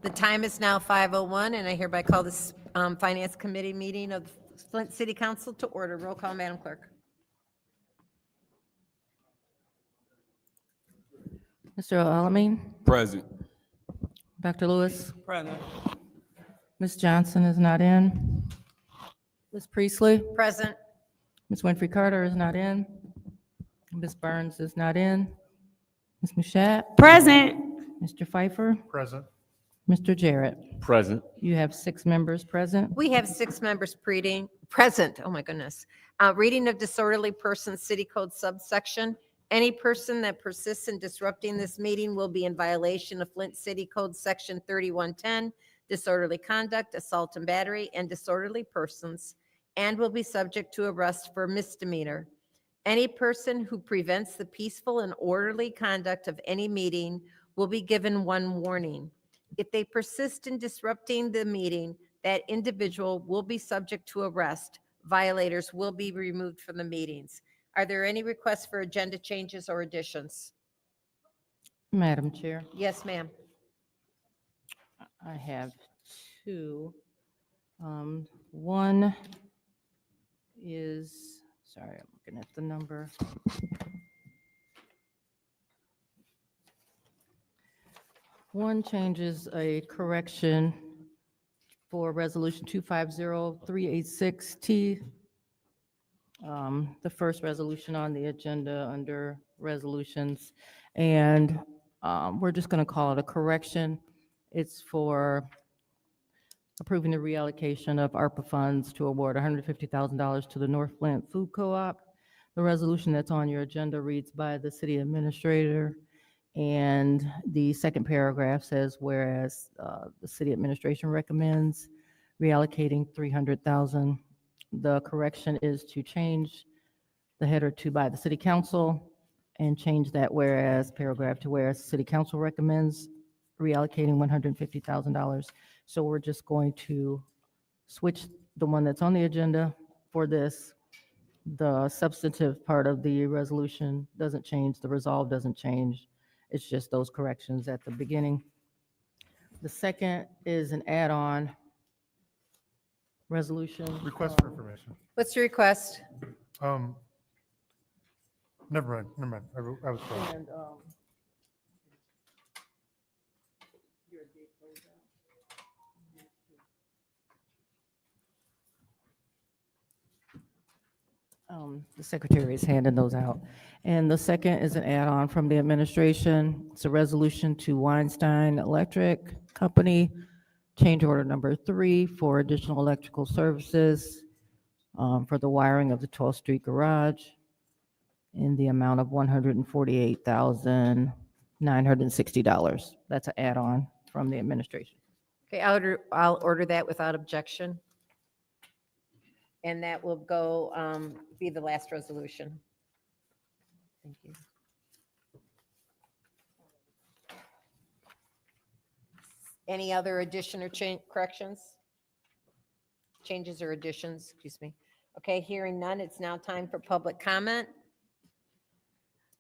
The time is now 5:01, and I hereby call this Finance Committee meeting of Flint City Council to order. Roll call, Madam Clerk. Mr. Alamin? Present. Dr. Lewis? Present. Ms. Johnson is not in. Ms. Priestley? Present. Ms. Winfrey Carter is not in. Ms. Burns is not in. Ms. Mushat? Present. Mr. Pfeiffer? Present. Mr. Jarrett? Present. You have 6 members present. We have 6 members present. Oh, my goodness. Reading of disorderly persons, City Code subsection. Any person that persists in disrupting this meeting will be in violation of Flint City Code Section 3110, disorderly conduct, assault and battery, and disorderly persons, and will be subject to arrest for misdemeanor. Any person who prevents the peaceful and orderly conduct of any meeting will be given 1 warning. If they persist in disrupting the meeting, that individual will be subject to arrest. Violators will be removed from the meetings. Are there any requests for agenda changes or additions? Madam Chair, Yes, ma'am. I have 2. One is, sorry, I'm looking at the number. One changes a correction for Resolution 250386T. The first resolution on the agenda under resolutions. And we're just going to call it a correction. It's for approving the reallocation of ARPA funds to award $150,000 to the North Flint Food Co-op. The resolution that's on your agenda reads by the city administrator. And the second paragraph says, whereas the city administration recommends reallocating $300,000. The correction is to change the header to by the city council and change that whereas paragraph to whereas the city council recommends reallocating $150,000. So we're just going to switch the one that's on the agenda for this. The substantive part of the resolution doesn't change. The resolve doesn't change. It's just those corrections at the beginning. The second is an add-on resolution. Request for information. What's your request? Never mind. I was wrong. And, the secretary is handing those out. And the second is an add-on from the administration. It's a resolution to Weinstein Electric Company, change order number 3 for additional electrical services for the wiring of the 12th Street garage in the amount of $148,960. That's an add-on from the administration. Okay, I'll order that without objection. And that will go, be the last resolution. Thank you. Any other addition or corrections? Changes or additions, excuse me. Okay, hearing none, it's now time for public comment.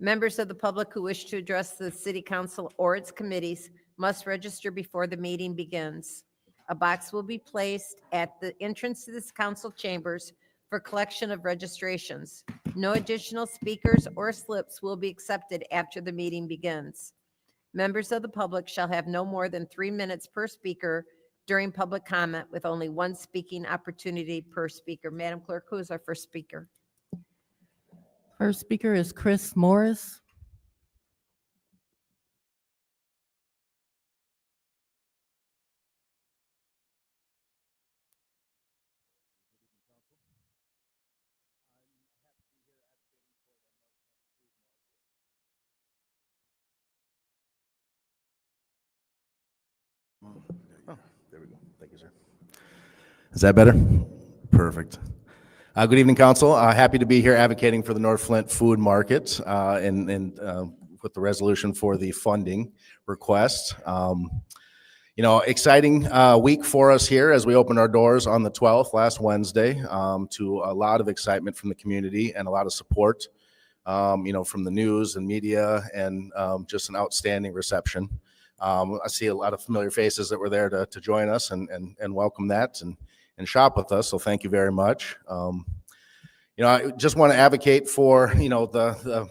Members of the public who wish to address the city council or its committees must register before the meeting begins. A box will be placed at the entrance to this council chambers for collection of registrations. No additional speakers or slips will be accepted after the meeting begins. Members of the public shall have no more than 3 minutes per speaker during public comment, with only 1 speaking opportunity per speaker. Madam Clerk, who is our first speaker? First speaker is Chris Morris. Oh, there we go. Thank you, sir. Is that better? Perfect. Good evening, Council. Happy to be here advocating for the North Flint Food Market and with the resolution for the funding request. Exciting week for us here as we opened our doors on the 12th, last Wednesday, to a lot of excitement from the community and a lot of support, from the news and media, and just an outstanding reception. I see a lot of familiar faces that were there to join us and welcome that and shop with us. So thank you very much. I just want to advocate for, the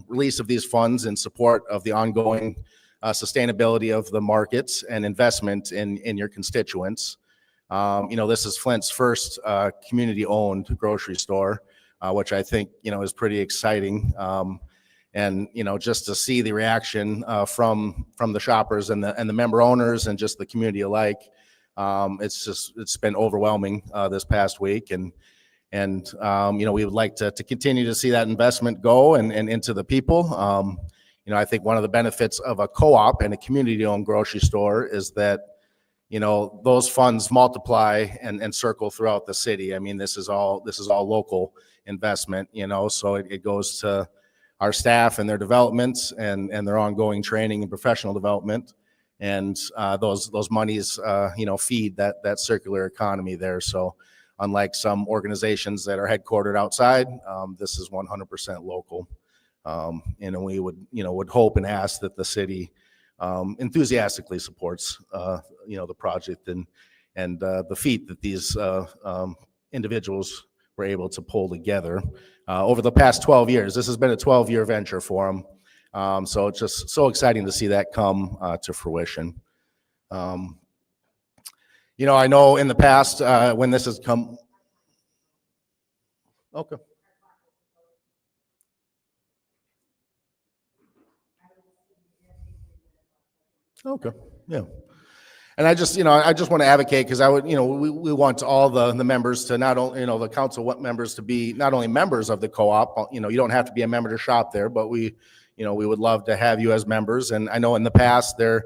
release of these funds in support of the ongoing sustainability of the markets and investment in your constituents. This is Flint's first community-owned grocery store, which I think, is pretty exciting. And, just to see the reaction from the shoppers and the member owners and just the community alike, it's been overwhelming this past week. And we would like to continue to see that investment go and into the people. I think one of the benefits of a co-op and a community-owned grocery store is that, those funds multiply and circle throughout the city. I mean, this is all local investment, so it goes to our staff and their developments and their ongoing training and professional development. And those monies, feed that circular economy there. So unlike some organizations that are headquartered outside, this is 100% local. And we would hope and ask that the city enthusiastically supports, the project and the feat that these individuals were able to pull together over the past 12 years. This has been a 12-year venture for them. So it's just so exciting to see that come to fruition. I know in the past when this has come. Okay. Okay. Yeah. And I just want to advocate because we want all the members to not only, the council members to be not only members of the co-op, you don't have to be a member to shop there, but we would love to have you as members. And I know in the past there,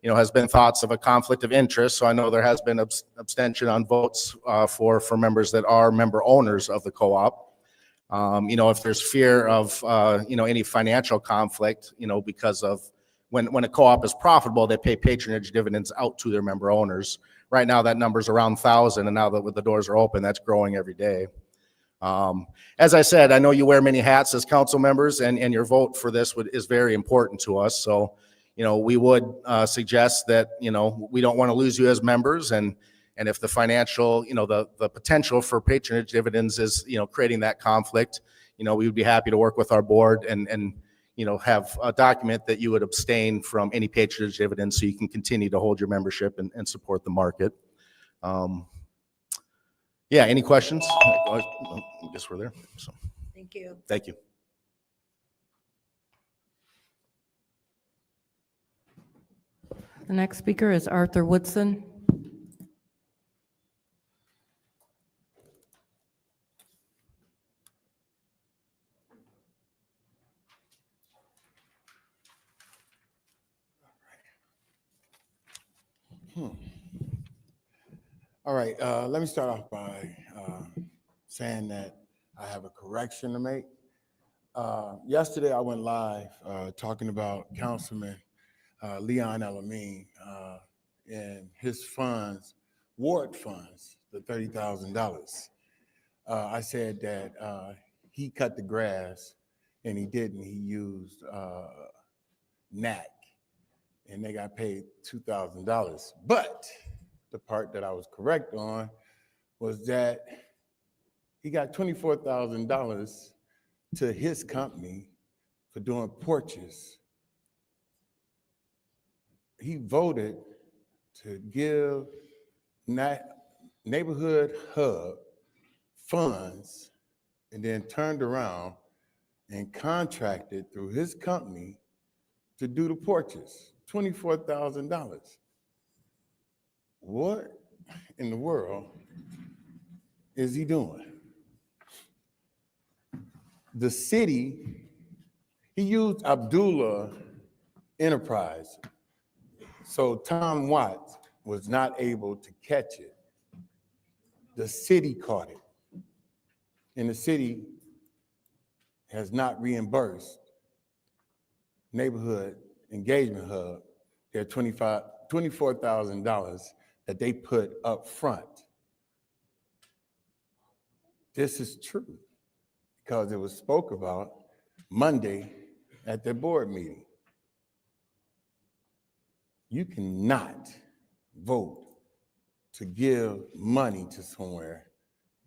has been thoughts of a conflict of interest. So I know there has been abstention on votes for members that are member owners of the co-op. If there's fear of, any financial conflict, because of when a co-op is profitable, they pay patronage dividends out to their member owners. Right now, that number's around 1,000, and now that with the doors are open, that's growing every day. As I said, I know you wear many hats as council members, and your vote for this is very important to us. So, we would suggest that, we don't want to lose you as members, and if the financial, the potential for patronage dividends is, creating that conflict, we would be happy to work with our board and have a document that you would abstain from any patronage dividends so you can continue to hold your membership and support the market. Yeah, any questions? I guess we're there. So, Thank you. thank you. The next speaker is Arthur Woodson. All right, let me start off by saying that I have a correction to make. Yesterday, I went live talking about Councilman Leon Elamine and his funds, ward funds, the $30,000. I said that he cut the grass, and he didn't. He used NAC, and they got paid $2,000. But the part that I was correct on was that he got $24,000 to his company for doing porches. He voted to give Neighborhood Hub funds and then turned around and contracted through his company to do the porches, $24,000. What in the world is he doing? The city, he used Abdullah Enterprise. So Tom Watts was not able to catch it. The city caught it. And the city has not reimbursed Neighborhood Engagement Hub their $24,000 that they put up front. This is true because it was spoke about Monday at their board meeting. You cannot vote to give money to somewhere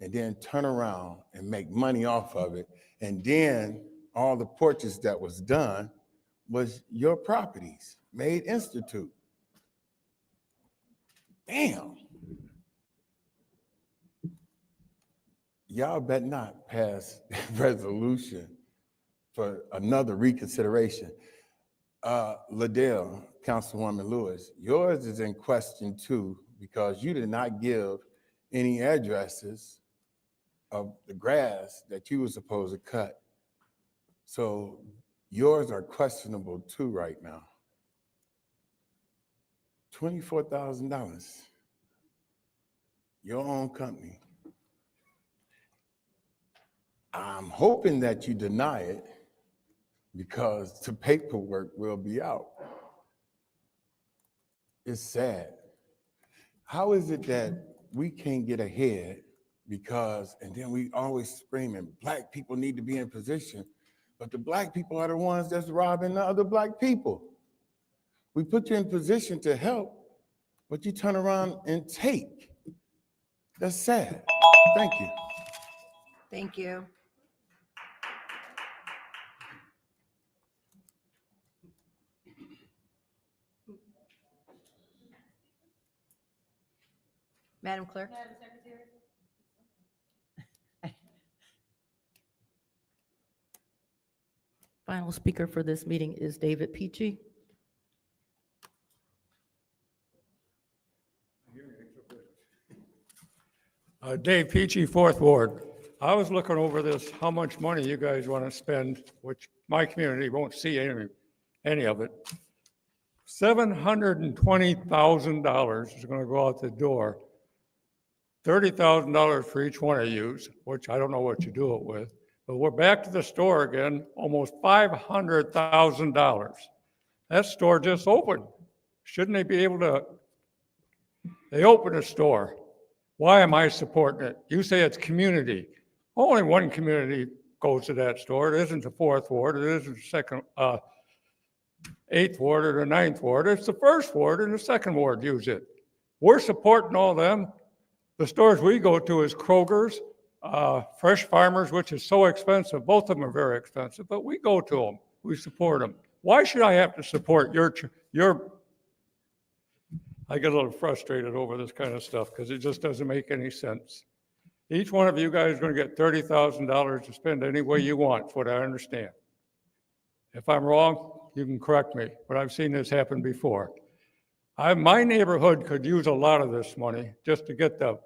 and then turn around and make money off of it. And then all the purchase that was done was your properties, Made Institute. Damn. Y'all better not pass resolution for another reconsideration. Liddell, Councilwoman Lewis, yours is in question too, because you did not give any addresses of the grass that you were supposed to cut. So yours are questionable too right now. $24,000, your own company. I'm hoping that you deny it because the paperwork will be out. It's sad. How is it that we can't get ahead because, and then we always screaming, black people need to be in position, but the black people are the ones that's robbing the other black people. We put you in position to help, but you turn around and take. That's sad. Thank you. Thank you. Madam Clerk? Final speaker for this meeting is David Peachy. Dave Peachy, 4th Ward. I was looking over this, how much money you guys want to spend, which my community won't see any of it. $720,000 is going to go out the door. $30,000 for each one of you, which I don't know what you do it with. But we're back to the store again, almost $500,000. That store just opened. Shouldn't they be able to? They opened a store. Why am I supporting it? You say it's community. Only one community goes to that store. It isn't the 4th Ward. It isn't the 8th Ward or the 9th Ward. It's the 1st Ward and the 2nd Ward use it. We're supporting all them. The stores we go to is Kroger's, Fresh Farmers, which is so expensive. Both of them are very expensive, but we go to them. We support them. Why should I have to support your I get a little frustrated over this kind of stuff because it just doesn't make any sense. Each one of you guys is going to get $30,000 to spend any way you want, is what I understand. If I'm wrong, you can correct me, but I've seen this happen before. My neighborhood could use a lot of this money just to get the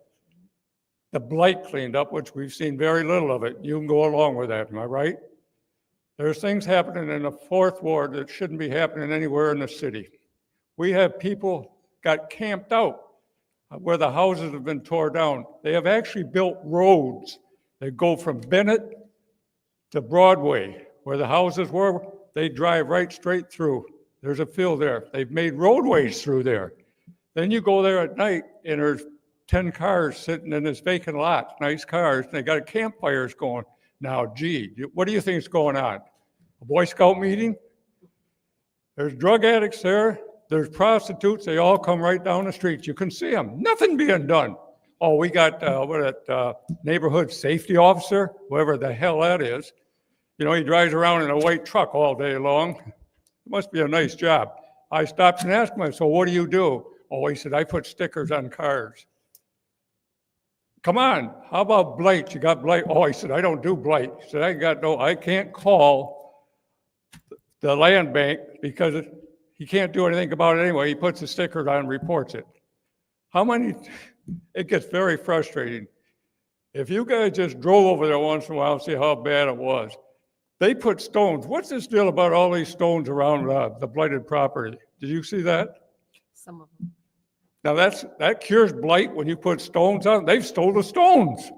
blight cleaned up, which we've seen very little of it. You can go along with that, am I right? There's things happening in the 4th Ward that shouldn't be happening anywhere in the city. We have people got camped out where the houses have been torn down. They have actually built roads that go from Bennett to Broadway. Where the houses were, they drive right straight through. There's a field there. They've made roadways through there. Then you go there at night and there's 10 cars sitting in this vacant lot, nice cars, and they got campfires going. Now, gee, what do you think is going on? A Boy Scout meeting? There's drug addicts there. There's prostitutes. They all come right down the street. You can see them. Nothing being done. Oh, we got neighborhood safety officer, whoever the hell that is. You know, he drives around in a white truck all day long. It must be a nice job. I stopped and asked him, so what do you do? Oh, he said, I put stickers on cars. Come on, how about blight? You got blight? Oh, he said, I don't do blight. He said, I can't call the land bank because he can't do anything about it anyway. He puts the stickers on and reports it. It gets very frustrating. If you guys just drove over there once in a while and see how bad it was. They put stones. What's this deal about all these stones around the blighted property? Did you see that? Some of them. Now that cures blight when you put stones on. They've stole the stones.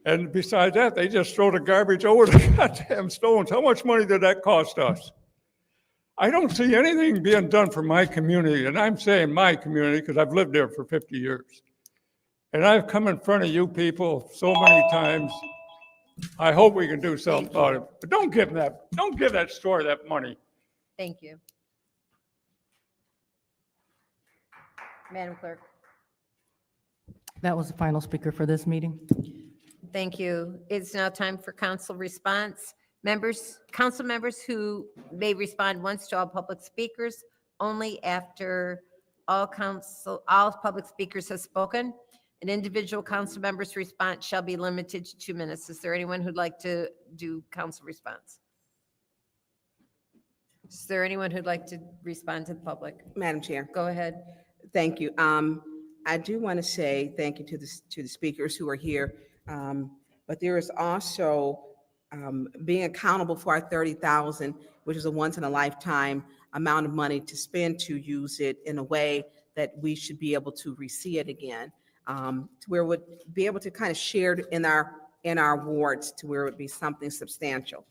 And besides that, they just throw the garbage over the goddamn stones. How much money did that cost us? I don't see anything being done for my community. And I'm saying my community because I've lived there for 50 years. And I've come in front of you people so many times. I hope we can do something about it. But don't give that store that money. Thank you. Madam Clerk. That was the final speaker for this meeting. Thank you. It's now time for council response. Members, council members who may respond once to all public speakers, only after all public speakers have spoken. An individual council member's response shall be limited to 2 minutes. Is there anyone who'd like to do council response? Is there anyone who'd like to respond to the public? Madam Chair, Go ahead. thank you. I do want to say thank you to the speakers who are here. But there is also being accountable for our 30,000, which is a once in a lifetime amount of money to spend to use it in a way that we should be able to re-see it again. To where we'd be able to kind of share it in our wards to where it would be something substantial.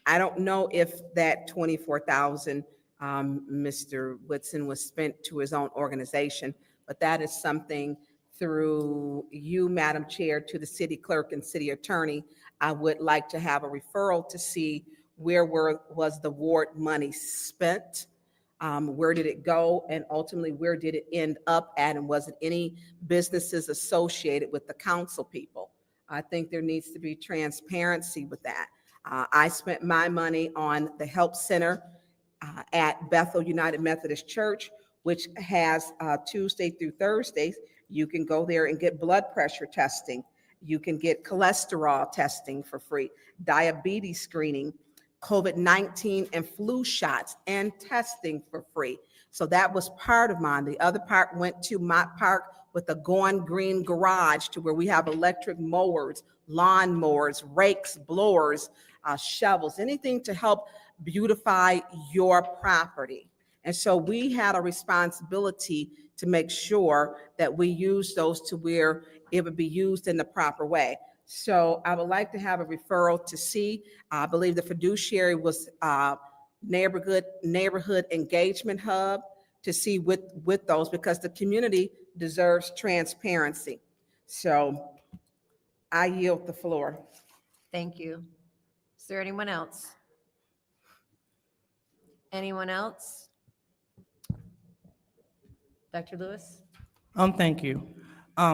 I don't know if that 24,000 Mr. Whitson was spent to his own organization, but that is something through you, Madam Chair, to the city clerk and city attorney. I would like to have a referral to see where was the ward money spent, where did it go, and ultimately where did it end up at, and was it any businesses associated with the council people? I think there needs to be transparency with that. I spent my money on the help center at Bethel United Methodist Church, which has Tuesday through Thursdays. You can go there and get blood pressure testing. You can get cholesterol testing for free, diabetes screening, COVID-19 and flu shots and testing for free. So that was part of mine. The other part went to Mott Park with the Going Green Garage, to where we have electric mowers, lawn mowers, rakes, blowers, shovels, anything to help beautify your property. And so we had a responsibility to make sure that we use those to where it would be used in the proper way. So I would like to have a referral to see, I believe the fiduciary was neighborhood engagement hub, to see with those, because the community deserves transparency. So I yield the floor. Thank you. Is there anyone else? Anyone else? Dr. Lewis? Thank you.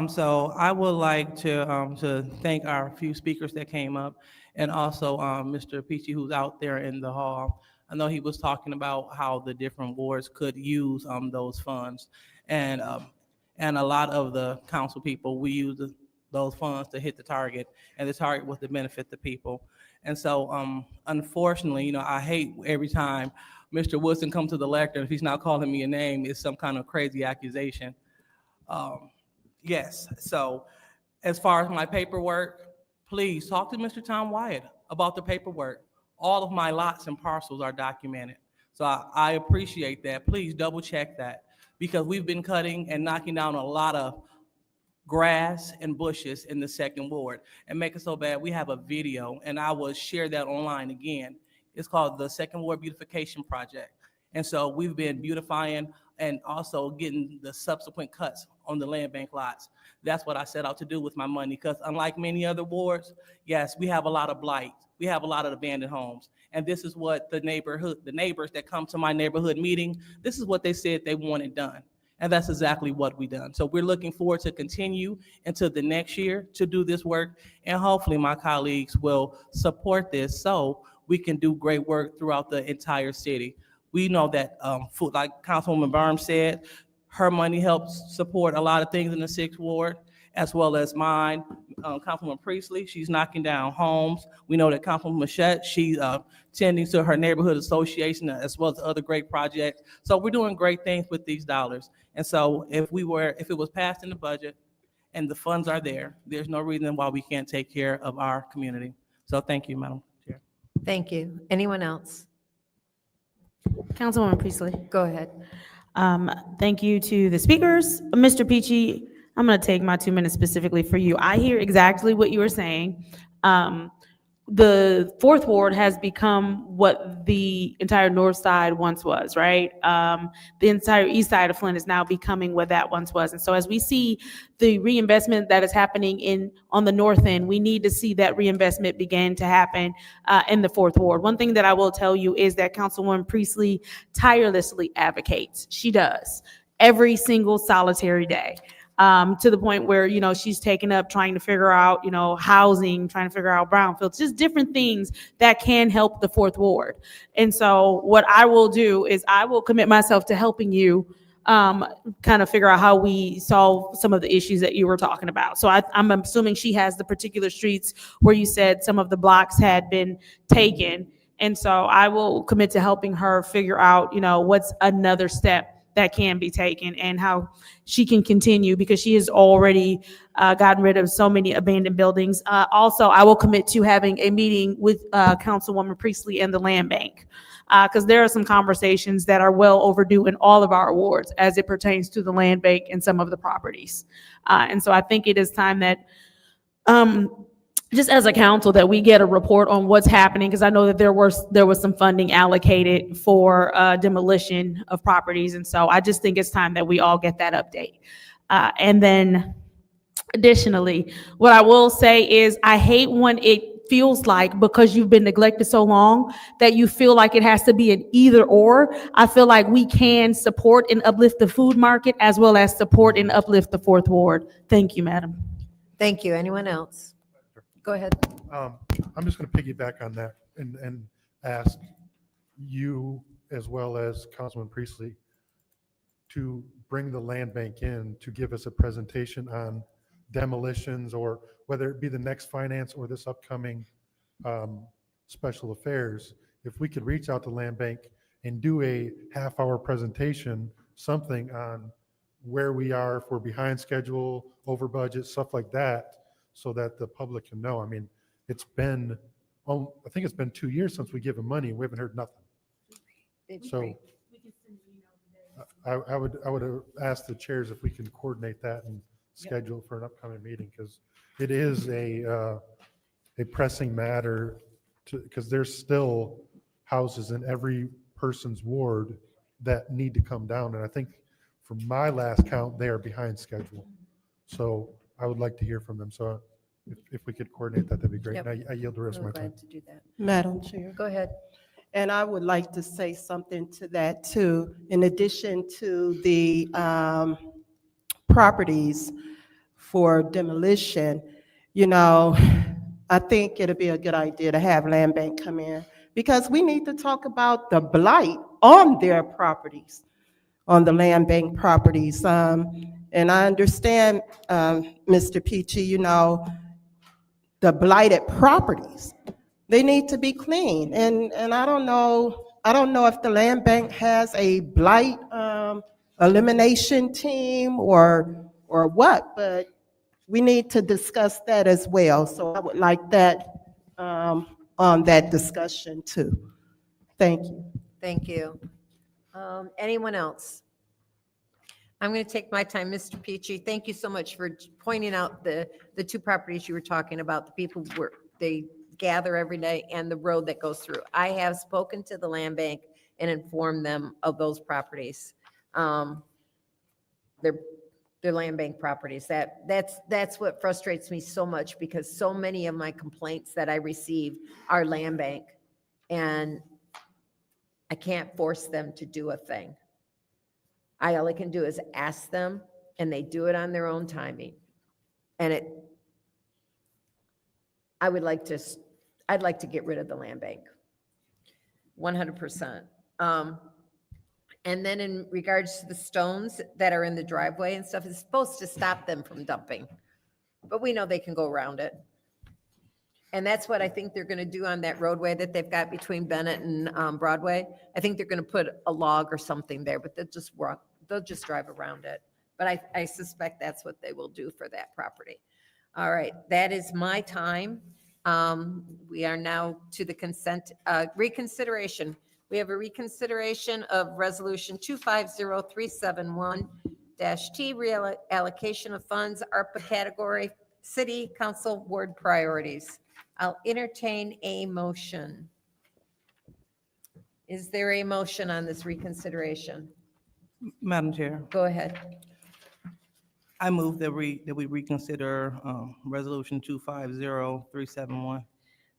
So I would like to thank our few speakers that came up, and also Mr. Peachy, who's out there in the hall. I know he was talking about how the different wards could use those funds, and a lot of the council people, we use those funds to hit the target, and the target was to benefit the people. And so unfortunately, I hate every time Mr. Woodson comes to the lectern, if he's not calling me a name, it's some kind of crazy accusation. Yes, so as far as my paperwork, please talk to Mr. Tom Wyatt about the paperwork. All of my lots and parcels are documented. So I appreciate that. Please double check that, because we've been cutting and knocking down a lot of grass and bushes in the second ward and make it so bad. We have a video, and I will share that online again. It's called the Second Ward Beautification Project. And so we've been beautifying and also getting the subsequent cuts on the land bank lots. That's what I set out to do with my money, because unlike many other wards, yes, we have a lot of blight. We have a lot of abandoned homes. And this is what the neighbors that come to my neighborhood meeting, this is what they said they wanted done. And that's exactly what we done. So we're looking forward to continue into the next year to do this work. And hopefully my colleagues will support this so we can do great work throughout the entire city. We know that, like Councilwoman Burns said, her money helps support a lot of things in the 6th Ward, as well as mine. Councilwoman Priestley, she's knocking down homes. We know that Councilwoman Machette, she's tending to her neighborhood association, as well as other great projects. So we're doing great things with these dollars. And so if it was passed in the budget and the funds are there, there's no reason why we can't take care of our community. So thank you, Madam Chair. Thank you. Anyone else? Councilwoman Priestley. Go ahead. Thank you to the speakers. Mr. Peachy, I'm going to take my 2 minutes specifically for you. I hear exactly what you were saying. The 4th Ward has become what the entire north side once was, right? The entire east side of Flint is now becoming what that once was. And so as we see the reinvestment that is happening on the north end, we need to see that reinvestment begin to happen in the 4th Ward. One thing that I will tell you is that Councilwoman Priestley tirelessly advocates. She does. every single solitary day. To the point where, you know, she's taken up trying to figure out, you know, housing, trying to figure out brownfields, just different things that can help the fourth ward. And so what I will do is I will commit myself to helping you kind of figure out how we solve some of the issues that you were talking about. So I'm assuming she has the particular streets where you said some of the blocks had been taken. And so I will commit to helping her figure out, you know, what's another step that can be taken and how she can continue, because she has already gotten rid of so many abandoned buildings. Also, I will commit to having a meeting with Councilwoman Priestley and the Land Bank, because there are some conversations that are well overdue in all of our awards as it pertains to the land bank and some of the properties. And so I think it is time that just as a council that we get a report on what's happening, because I know that there was some funding allocated for demolition of properties. And so I just think it's time that we all get that update. And then additionally, what I will say is I hate when it feels like, because you've been neglected so long, that you feel like it has to be an either or. I feel like we can support and uplift the food market as well as support and uplift the fourth ward. Thank you, madam. Thank you. Anyone else? Go ahead. I'm just going to piggyback on that and ask you, as well as Councilman Priestley, to bring the land bank in to give us a presentation on demolitions, or whether it be the next finance or this upcoming special affairs. If we could reach out to land bank and do a half-hour presentation, something on where we are, if we're behind schedule, over budget, stuff like that, so that the public can know. I mean, it's been, I think it's been 2 years since we gave them money. We haven't heard nothing. So I would have asked the chairs if we can coordinate that and schedule for an upcoming meeting, because it is a pressing matter, because there's still houses in every person's ward that need to come down. And I think from my last count, they are behind schedule. So I would like to hear from them. So if we could coordinate that, that'd be great. Yep. And I yield the rest of my I'm time. glad to do that. Madam Chair, Go ahead. and I would like to say something to that too. In addition to the properties for demolition, you know, I think it'd be a good idea to have Land Bank come in, because we need to talk about the blight on their properties, on the Land Bank properties. And I understand, Mr. Peachy, you know, the blighted properties, they need to be clean. And I don't know if the Land Bank has a blight elimination team or what, but we need to discuss that as well. So I would like that on that discussion too. Thank you. Thank you. Anyone else? I'm going to take my time. Mr. Peachy, thank you so much for pointing out the two properties you were talking about, the people where they gather every day and the road that goes through. I have spoken to the land bank and informed them of those properties. They're land bank properties. That's what frustrates me so much, because so many of my complaints that I receive are land bank, and I can't force them to do a thing. All I can do is ask them, and they do it on their own timing. And I'd like to get rid of the land bank, 100%. And then in regards to the stones that are in the driveway and stuff, it's supposed to stop them from dumping, but we know they can go around it. And that's what I think they're going to do on that roadway that they've got between Bennett and Broadway. I think they're going to put a log or something there, but they'll just drive around it. But I suspect that's what they will do for that property. All right, that is my time. We are now to the consent reconsideration. We have a reconsideration of Resolution 250371-T, reallocation of funds, ARPA category, City Council Ward priorities. I'll entertain a motion. Is there a motion on this reconsideration? Madam Chair, Go ahead. I move that we reconsider Resolution 250371.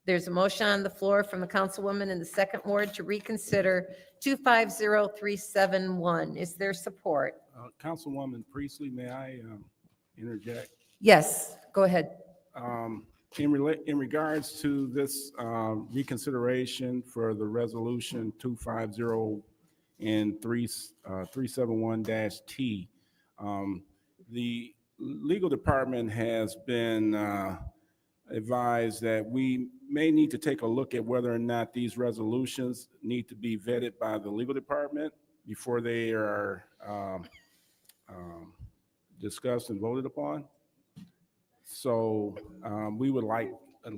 There's a motion on the floor from the councilwoman in the second ward to reconsider 250371. Is there support? Councilwoman Priestley, may I interject? Yes, go ahead. In regards to this reconsideration for the resolution 250 and 371-T, the legal department has been advised that we may need to take a look at whether or not these resolutions need to be vetted by the legal department before they are discussed and voted upon. So we would like at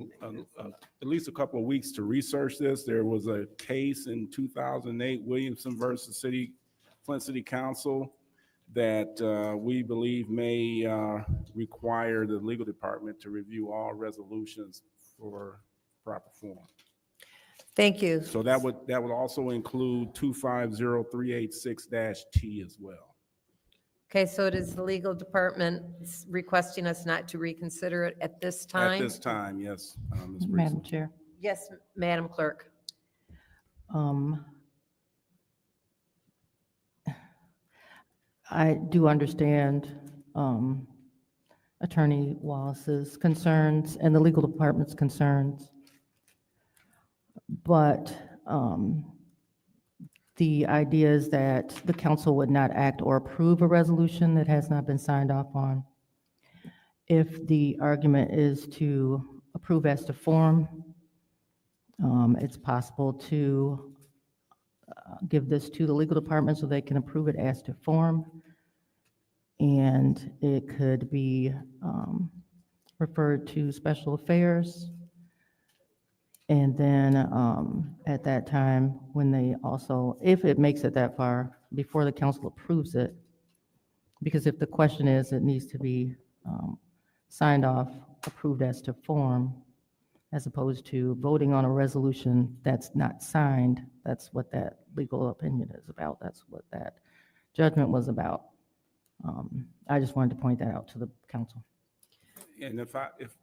least a couple of weeks to research this. There was a case in 2008, Williamson versus Flint City Council, that we believe may require the legal department to review all resolutions for proper form. Thank you. So that would also include 250386-T as well. Okay, so it is the legal department requesting us not to reconsider it at this time? At this time, yes, Ms. Madam Priestley. Chair. Yes, Madam Clerk. I do understand Attorney Wallace's concerns and the legal department's concerns, but the idea is that the council would not act or approve a resolution that has not been signed off on. If the argument is to approve as to form, it's possible to give this to the legal department so they can approve it as to form. And it could be referred to special affairs. And then at that time, when they also, if it makes it that far, before the council approves it, because if the question is, it needs to be signed off, approved as to form, as opposed to voting on a resolution that's not signed. That's what that legal opinion is about. That's what that judgment was about. I just wanted to point that out to the council. And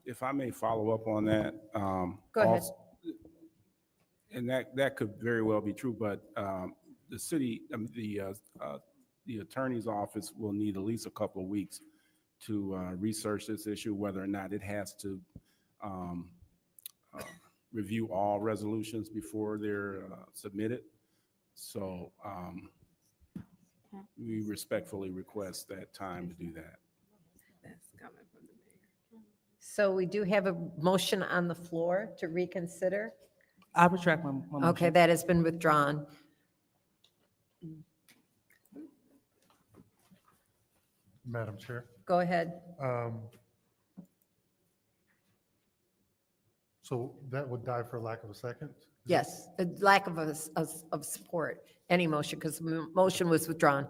if I may follow up on that. Go ahead. And that could very well be true, but the city, the attorney's office will need at least a couple of weeks to research this issue, whether or not it has to review all resolutions before they're submitted. So we respectfully request that time to do that. So we do have a motion on the floor to reconsider. I retract my motion. Okay, that has been withdrawn. Madam Chair. Go ahead. So that would die for lack of a second? Yes, a lack of support, any motion, because the motion was withdrawn.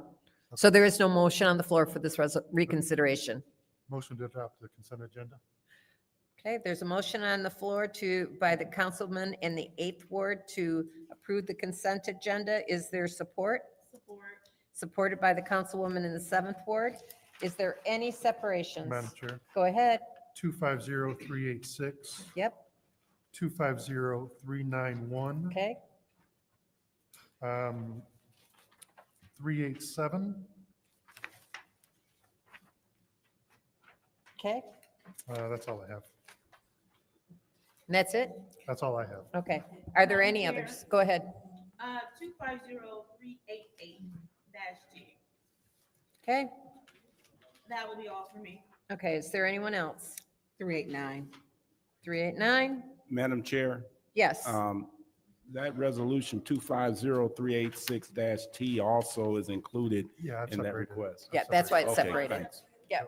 So there is no motion on the floor for this reconsideration. Motion to adopt the consent agenda? Okay, there's a motion on the floor by the councilman in the 8th ward to approve the consent agenda. Is there support? Support. Supported by the councilwoman in the 7th ward. Is there any separations? Madam Chair, Go ahead. 250386, Yep, 250391, okay. 387, Okay, that's all I have. and that's it? That's all I have. Okay. Are there any others? Go ahead. 250388-G. Okay, That will be all for me. okay. Is there anyone else? 389. 389? Madam Chair, Yes. that resolution 250386-T also is included Yeah, I've in that separated. request. Yeah, that's why it's Okay, separated. thanks. Yeah.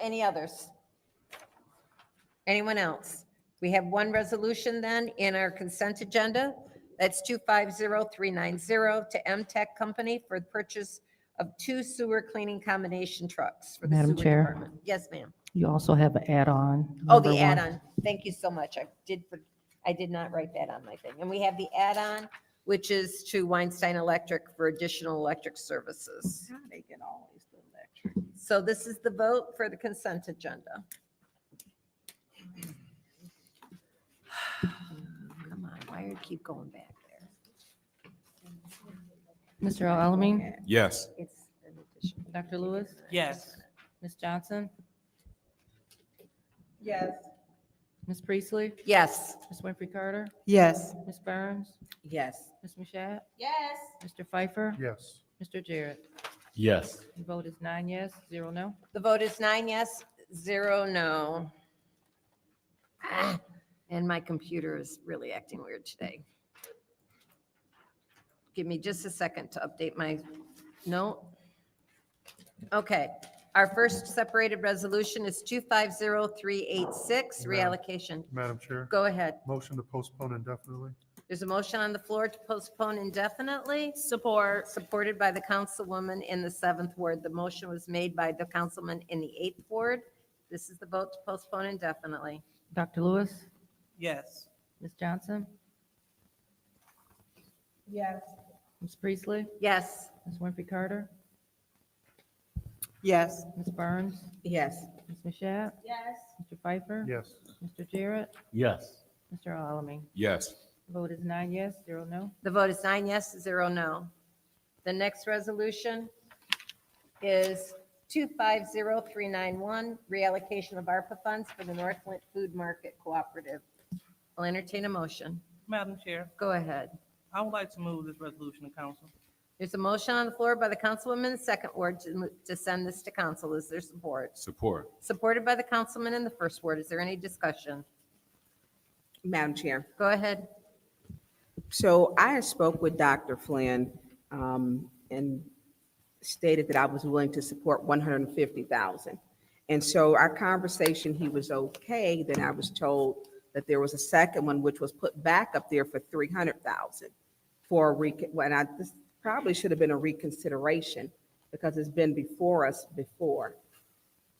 Any others? Anyone else? We have one resolution then in our consent agenda. That's 250390 to M-Tech Company for the purchase of 2 sewer cleaning combination trucks for the Madam sewer Chair. department. Yes, ma'am. You also have an add-on. Oh, number the one. add-on. Thank you so much. I did not write that on my thing. And we have the add-on, which is to Weinstein Electric for additional electric services. How they get always the electric? So this is the vote for the consent agenda. to keep going back there. Mr. Alamin? Yes. It's an addition. Dr. Lewis? Yes. Ms. Johnson? Yes. Ms. Priestley? Yes. Ms. Winfrey Carter? Yes. Ms. Burns? Yes. Ms. Mashat? Yes. Mr. Pfeiffer? Yes. Mr. Jarrett? Yes. The vote is 9 yes, 0 no. The vote is 9 yes, 0 no. And my computer is really acting weird today. Give me just a second to update my note. Okay, our first separated resolution is 250386, reallocation. Madam Chair, Go ahead. motion to postpone indefinitely. There's a motion on the floor to postpone indefinitely, Support. supported by the councilwoman in the 7th ward. The motion was made by the councilman in the 8th ward. This is the vote to postpone indefinitely. Dr. Lewis? Yes. Ms. Johnson? Yes. Ms. Priestley? Yes. Ms. Winfrey Carter? Yes. Ms. Burns? Yes. Ms. Mashat? Yes. Mr. Pfeiffer? Yes. Mr. Jarrett? Yes. Mr. Alamin? Yes. The vote is 9 yes, 0 no. The vote is 9 yes, 0 no. The next resolution is 250391, reallocation of ARPA funds for the North Flint Food Market Cooperative. I'll entertain a motion. Madam Chair, Go ahead. I would like to move this resolution to council. There's a motion on the floor by the councilwoman in the 2nd ward to send this to council. Is there support? Support. Supported by the councilman in the 1st ward. Is there any discussion? Madam Chair. Go ahead. So I had spoke with Dr. Flynn and stated that I was willing to support 150,000. And so our conversation, he was okay. Then I was told that there was a second one which was put back up there for 300,000 for this probably should have been a reconsideration because it's been before us before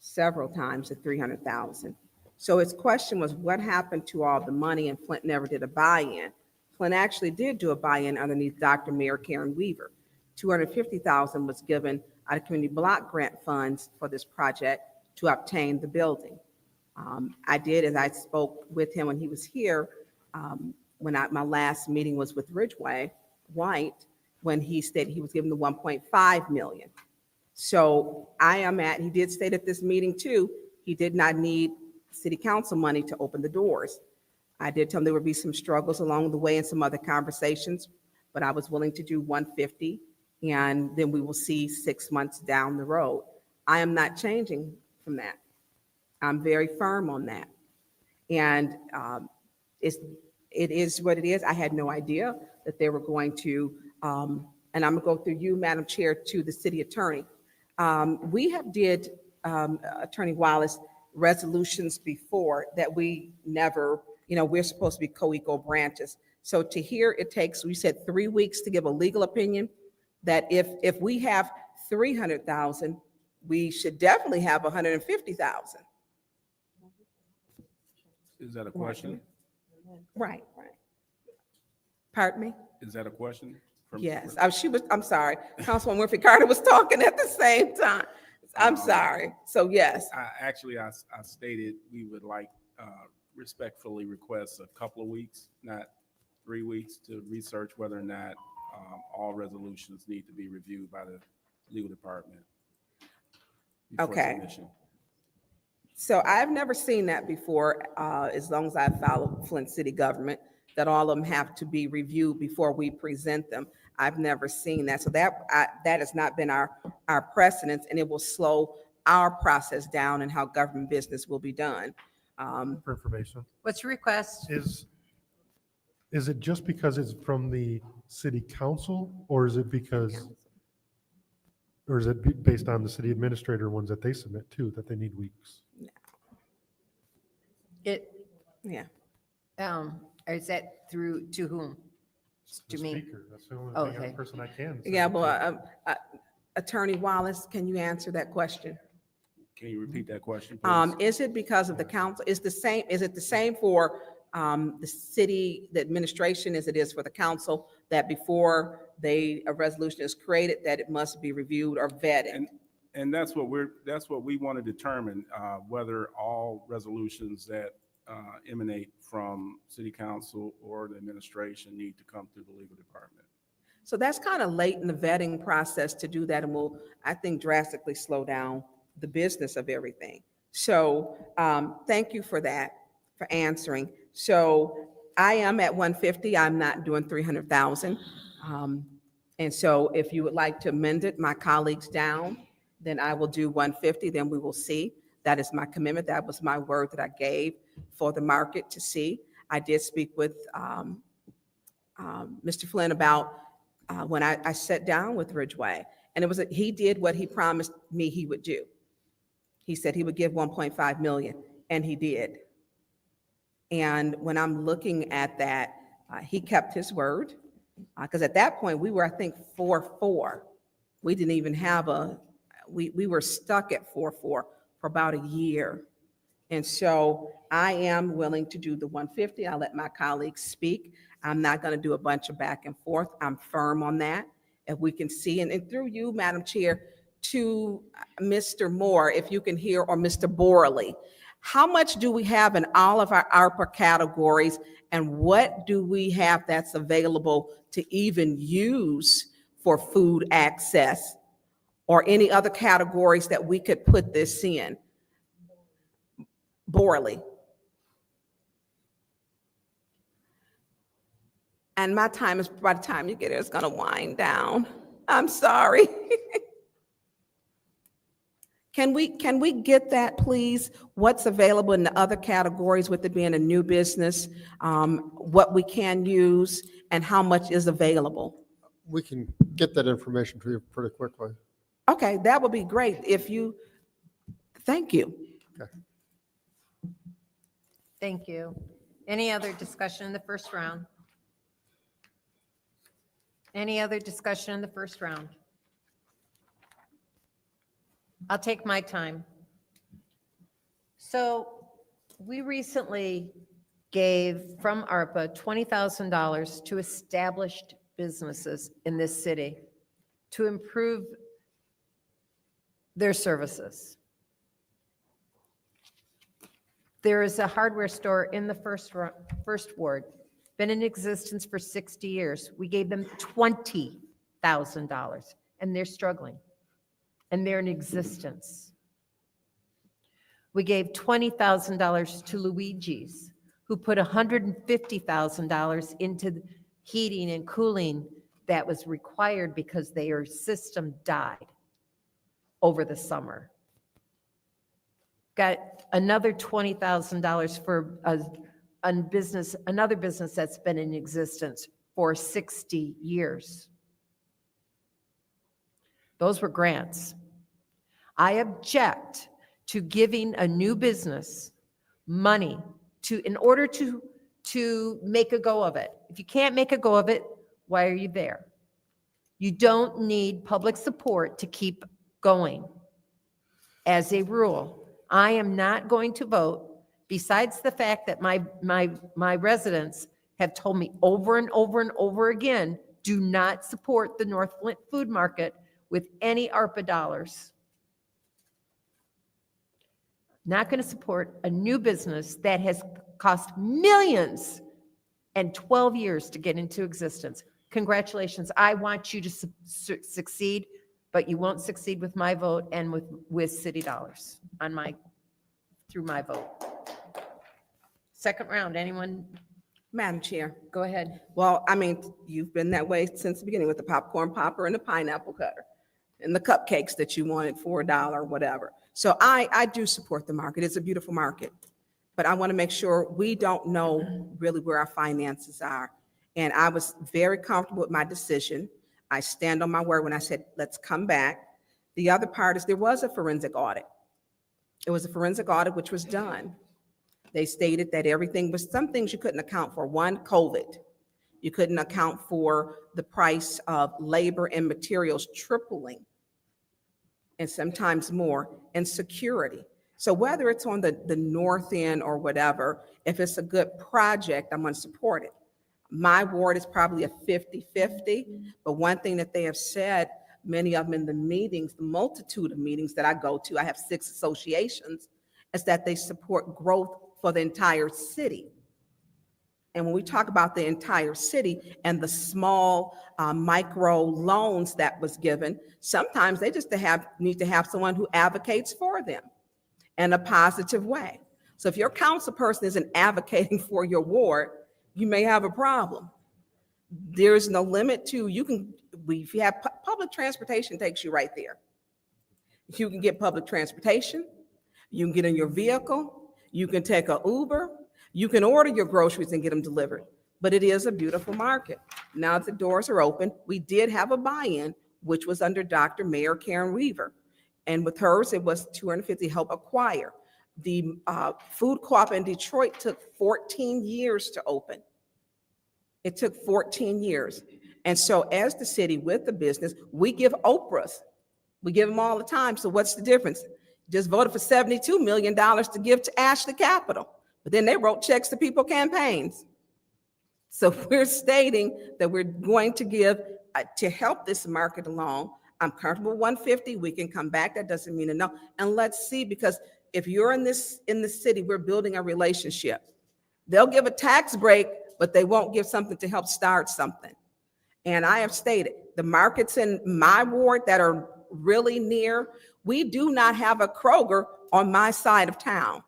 several times at 300,000. So his question was, what happened to all the money? And Flint never did a buy-in. Flint actually did do a buy-in underneath Dr. Mayor Karen Weaver. 250,000 was given out of community block grant funds for this project to obtain the building. I did, as I spoke with him when he was here, my last meeting was with Ridgeway White, when he stated he was given the 1.5 million. So he did state at this meeting too, he did not need city council money to open the doors. I did tell him there would be some struggles along the way and some other conversations, but I was willing to do 150, and then we will see 6 months down the road. I am not changing from that. I'm very firm on that. And it is what it is. I had no idea that they were going to, and I'm gonna go through you, Madam Chair, to the city attorney. We have did, Attorney Wallace, resolutions before that we never, we're supposed to be co-equal branches. So to hear it takes, we said 3 weeks to give a legal opinion, that if we have 300,000, we should definitely have 150,000. Is that a question? Right. Pardon me? Is that a question? Yes, I'm sorry. Councilwoman Winfrey Carter was talking at the same time. I'm sorry. So yes, I stated we would like respectfully request a couple of weeks, not 3 weeks, to research whether or not all resolutions need to be reviewed by the legal department. before Okay. submission. So I've never seen that before, as long as I've followed Flint City government, that all of them have to be reviewed before we present them. I've never seen that. So that has not been our precedence, and it will slow our process down and how government business will be done. For information. What's your request? Is it just because it's from the city council, or is it because, or is it based on the city administrator ones that they submit too, that they need weeks? Yeah. Or is that through, to whom? The To me? speaker, that's the only Okay. person I can. send Yeah, it to. well, Attorney Wallace, can you answer that question? Can you repeat that question, please? Is it because of the council? Is it the same for the city, the administration, as it is for the council, that before a resolution is created, that it must be reviewed or vetted? And that's what we want to determine, whether all resolutions that emanate from city council or the administration need to come through the legal department. So that's kind of late in the vetting process to do that, and will, I think, drastically slow down the business of everything. So thank you for that, for answering. So I am at 150. I'm not doing 300,000. And so if you would like to amend it, my colleagues down, then I will do 150, then we will see. That is my commitment. That was my word that I gave for the market to see. I did speak with Mr. Flynn about when I sat down with Ridgeway, and he did what he promised me he would do. He said he would give 1.5 million, and he did. And when I'm looking at that, he kept his word, because at that point, we were, I think, 4-4. We didn't even have we were stuck at 4-4 for about a year. And so I am willing to do the 150. I'll let my colleagues speak. I'm not going to do a bunch of back and forth. I'm firm on that. If we can see, and through you, Madam Chair, to Mr. Moore, if you can hear, or Mr. Borley, how much do we have in all of our ARPA categories, and what do we have that's available to even use for food access, or any other categories that we could put this in? Borley. And my time is, by the time you get here, it's going to wind down. I'm sorry. Can we get that, please? What's available in the other categories with it being a new business, what we can use, and how much is available? We can get that information to you pretty quickly. Okay, that would be great if you, thank you. Okay. Thank you. Any other discussion in the first round? Any other discussion in the first round? I'll take my time. So we recently gave from ARPA $20,000 to established businesses in this city to improve their services. There is a hardware store in the first ward, been in existence for 60 years. We gave them $20,000, and they're struggling, and they're in existence. We gave $20,000 to Luigi's, who put $150,000 into heating and cooling that was required because their system died over the summer. Got another $20,000 for another business that's been in existence for 60 years. Those were grants. I object to giving a new business money in order to make a go of it. If you can't make a go of it, why are you there? You don't need public support to keep going. As a rule, I am not going to vote, besides the fact that my residents have told me over and over and over again, do not support the North Flint Food Market with any ARPA dollars. Not going to support a new business that has cost millions and 12 years to get into existence. Congratulations. I want you to succeed, but you won't succeed with my vote and with city dollars through my vote. Second round, anyone? Madam Chair. Go ahead. Well, I mean, you've been that way since the beginning with the popcorn popper and the pineapple cutter and the cupcakes that you wanted for $1 or whatever. So I do support the market. It's a beautiful market. But I want to make sure we don't know really where our finances are. And I was very comfortable with my decision. I stand on my word when I said, let's come back. The other part is there was a forensic audit. It was a forensic audit which was done. They stated that everything was, some things you couldn't account for. One, COVID. You couldn't account for the price of labor and materials tripling, and sometimes more, and security. So whether it's on the north end or whatever, if it's a good project, I'm going to support it. My ward is probably a 50-50, but one thing that they have said, many of them in the meetings, the multitude of meetings that I go to, I have 6 associations, is that they support growth for the entire city. And when we talk about the entire city and the small micro loans that was given, sometimes they just need to have someone who advocates for them in a positive way. So if your council person isn't advocating for your ward, you may have a problem. There is no limit to, if you have public transportation takes you right there. You can get public transportation, you can get in your vehicle, you can take a Uber, you can order your groceries and get them delivered. But it is a beautiful market. Now that the doors are open, we did have a buy-in, which was under Dr. Mayor Karen Weaver. And with hers, it was $250 help acquire. The food co-op in Detroit took 14 years to open. It took 14 years. And so as the city with the business, we give Oprahs. We give them all the time. So what's the difference? Just voted for $72 million to give to Ashley Capital. But then they wrote checks to people campaigns. So we're stating that we're going to give to help this market along. I'm comfortable with 150. We can come back. That doesn't mean a no. And let's see, because if you're in the city, we're building a relationship. They'll give a tax break, but they won't give something to help start something. And I have stated the markets in my ward that are really near, we do not have a Kroger on my side of town.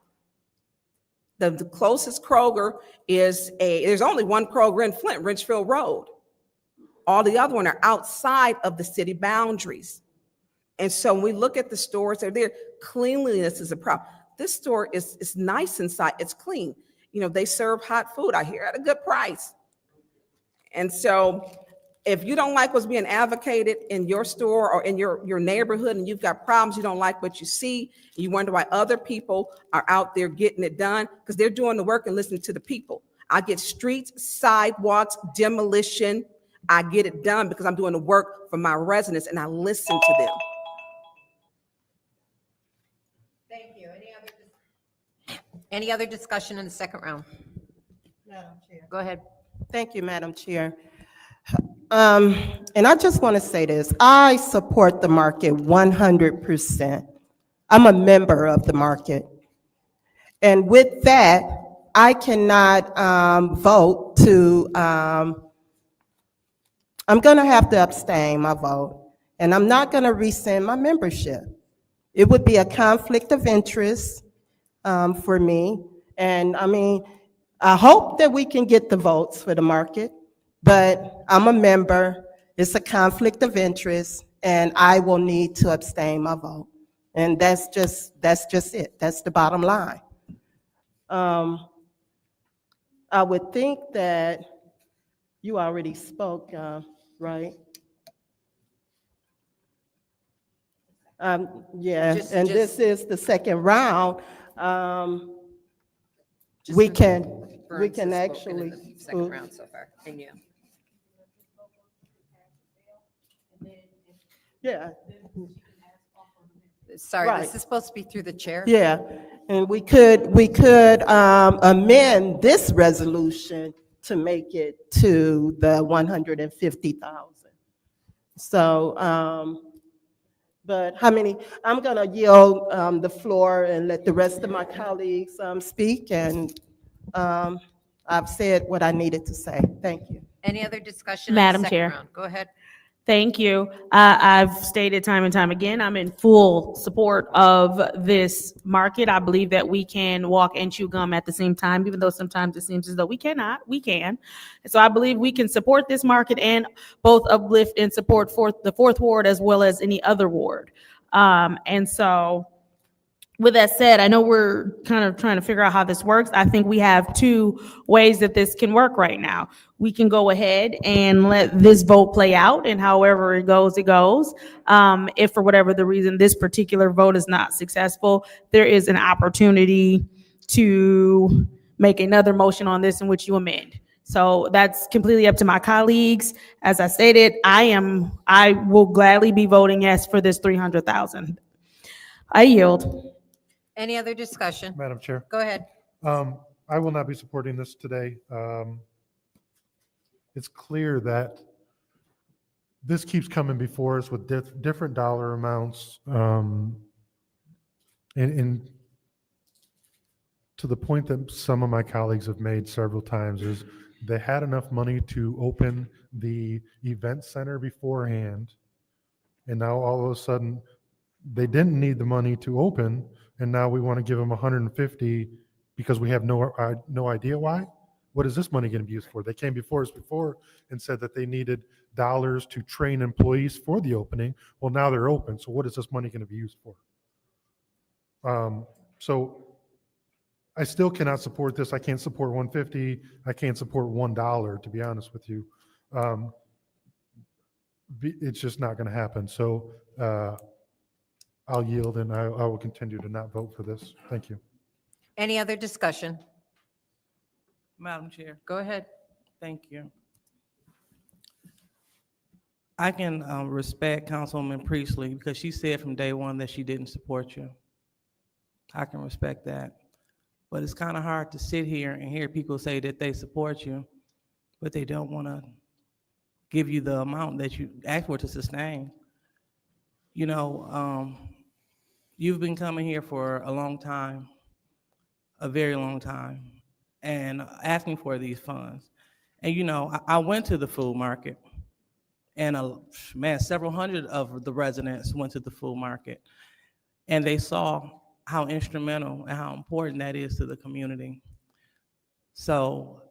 The closest Kroger there's only one Kroger in Flint, Ridgefield Road. All the other ones are outside of the city boundaries. And so when we look at the stores that are there, cleanliness is a problem. This store is nice inside, it's clean. They serve hot food, I hear, at a good price. And so if you don't like what's being advocated in your store or in your neighborhood, and you've got problems, you don't like what you see, you wonder why other people are out there getting it done, because they're doing the work and listening to the people. I get streets, sidewalks, demolition. I get it done because I'm doing the work for my residents and I listen to them. Thank you. Any other discussion in the second round? Madam Chair. Go ahead. Thank you, Madam Chair. And I just want to say this. I support the market 100%. I'm a member of the market. And with that, I cannot vote to, I'm going to have to abstain my vote. And I'm not going to rescind my membership. It would be a conflict of interest for me. And I hope that we can get the votes for the market. But I'm a member, it's a conflict of interest, and I will need to abstain my vote. And that's just it, that's the bottom line. I would think that you already spoke, right? Yeah, and this is the second round. We can actually. Second round so far, and you. Yeah. Sorry, Right. this is supposed to be through the chair? Yeah, and we could amend this resolution to make it to the 150,000. So, but I'm gonna yield the floor and let the rest of my colleagues speak, and I've said what I needed to say. Thank you. Any other discussion in the Madam second Chair. round? Go ahead. Thank you. I've stated time and time again, I'm in full support of this market. I believe that we can walk and chew gum at the same time, even though sometimes it seems as though we cannot. We can. And so I believe we can support this market and both uplift and support the fourth ward as well as any other ward. And so with that said, I know we're kind of trying to figure out how this works. I think we have two ways that this can work right now. We can go ahead and let this vote play out, and however it goes, it goes. If for whatever the reason this particular vote is not successful, there is an opportunity to make another motion on this in which you amend. So that's completely up to my colleagues. As I stated, I will gladly be voting yes for this 300,000. I yield. Any other discussion? Madam Chair, Go ahead. I will not be supporting this today. It's clear that this keeps coming before us with different dollar amounts. To So the point that some of my colleagues have made several times is they had enough money to open the event center beforehand. And now all of a sudden, they didn't need the money to open, and now we want to give them 150 because we have no idea why? What is this money going to be used for? They came before us before and said that they needed dollars to train employees for the opening. Well, now they're open, so what is this money going to be used for? So I still cannot support this. I can't support 150. I can't support $1, to be honest with you. It's just not going to happen. So I'll yield, and I will continue to not vote for this. Thank you. Any other discussion? Madam Chair, Go ahead. thank you. I can respect Councilwoman Priestley because she said from day one that she didn't support you. I can respect that. But it's kind of hard to sit here and hear people say that they support you, but they don't want to give you the amount that you asked for to sustain. You know, you've been coming here for a long time, a very long time, and asking for these funds. And you know, I went to the food market, and man, several hundred of the residents went to the food market, and they saw how instrumental and how important that is to the community. So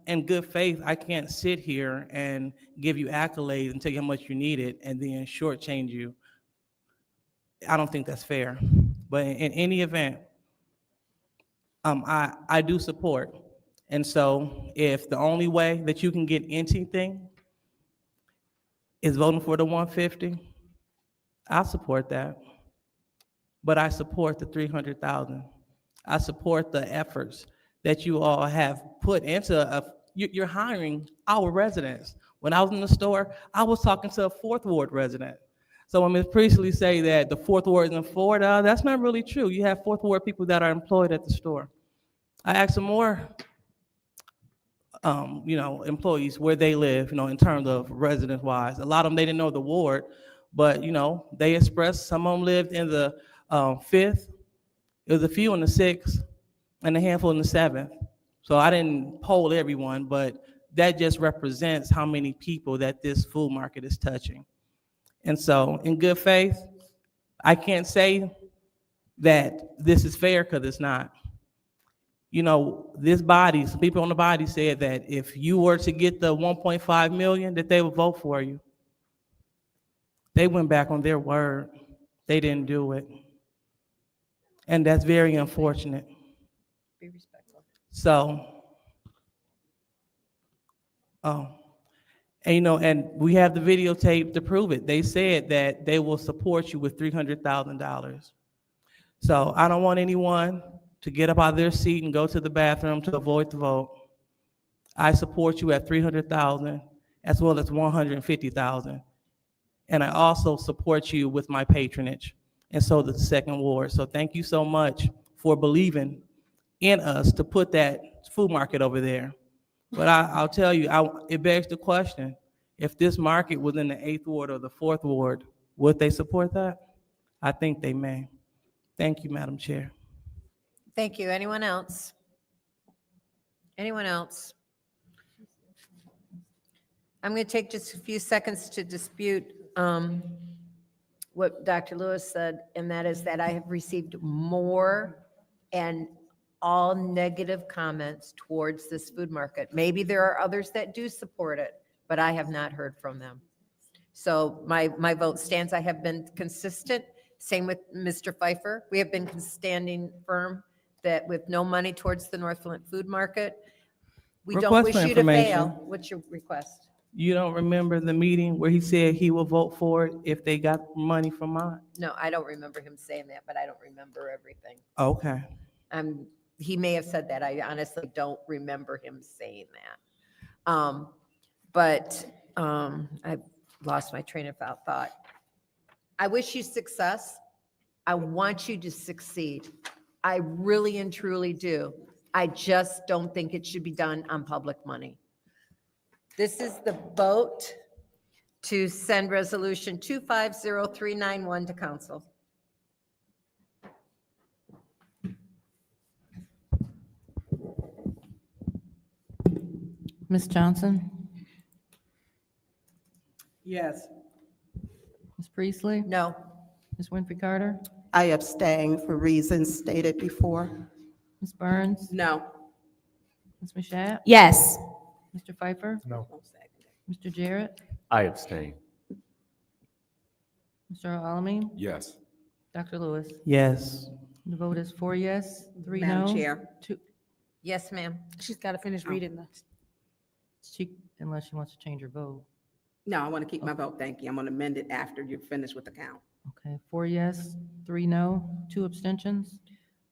in good faith, I can't sit here and give you accolades and tell you how much you need it and then shortchange you. I don't think that's fair. But in any event, I do support. And so if the only way that you can get anything is voting for the 150, I'll support that. But I support the 300,000. I support the efforts that you all have put into you're hiring our residents. When I was in the store, I was talking to a Fourth Ward resident. So when Ms. Priestley say that the Fourth Ward isn't forward, that's not really true. You have Fourth Ward people that are employed at the store. I asked some more, employees where they live, in terms of residence-wise. A lot of them, they didn't know the ward, but, they expressed, some of them lived in the 5th, it was a few in the 6th, and a handful in the 7th. So I didn't poll everyone, but that just represents how many people that this food market is touching. And so in good faith, I can't say that this is fair because it's not. This body, some people on the body said that if you were to get the 1.5 million, that they would vote for you. They went back on their word. They didn't do it. And that's very unfortunate. Be respectful. So, and we have the videotape to prove it. They said that they will support you with $300,000. So I don't want anyone to get up out of their seat and go to the bathroom to avoid the vote. I support you at $300,000 as well as $150,000. And I also support you with my patronage. And so does the Second Ward. So thank you so much for believing in us to put that food market over there. But I'll tell you, it begs the question, if this market was in the 8th Ward or the 4th Ward, would they support that? I think they may. Thank you, Madam Chair. Thank you. Anyone else? Anyone else? I'm going to take just a few seconds to dispute what Dr. Lewis said, and that is that I have received more and all negative comments towards this food market. Maybe there are others that do support it, but I have not heard from them. So my vote stands. I have been consistent. Same with Mr. Pfeiffer. We have been standing firm that with no money towards the North Flint food market, we don't Request wish for you to information. fail. What's your request? You don't remember the meeting where he said he will vote for it if they got money from mine? No, I don't remember him saying that, but I don't remember everything. Okay. He may have said that. I honestly don't remember him saying that. But I've lost my train of thought. I wish you success. I want you to succeed. I really and truly do. I just don't think it should be done on public money. This is the vote to send resolution 250391 to council. Ms. Johnson? Yes. Ms. Priestley? No. Ms. Winfrey Carter? I abstain for reasons stated before. Ms. Burns? No. Ms. Mashat? Yes. Mr. Pfeiffer? No. Mr. Jarrett? I abstain. Mr. Alamin? Yes. Dr. Lewis? Yes. The vote is 4 yes, 3 no. Madam Chair. 2, Yes, ma'am. She's got to finish reading the. unless she wants to change her vote. No, I want to keep my vote. Thank you. I'm going to amend it after you're finished with the count. Okay, 4 yes, 3 no, 2 abstentions.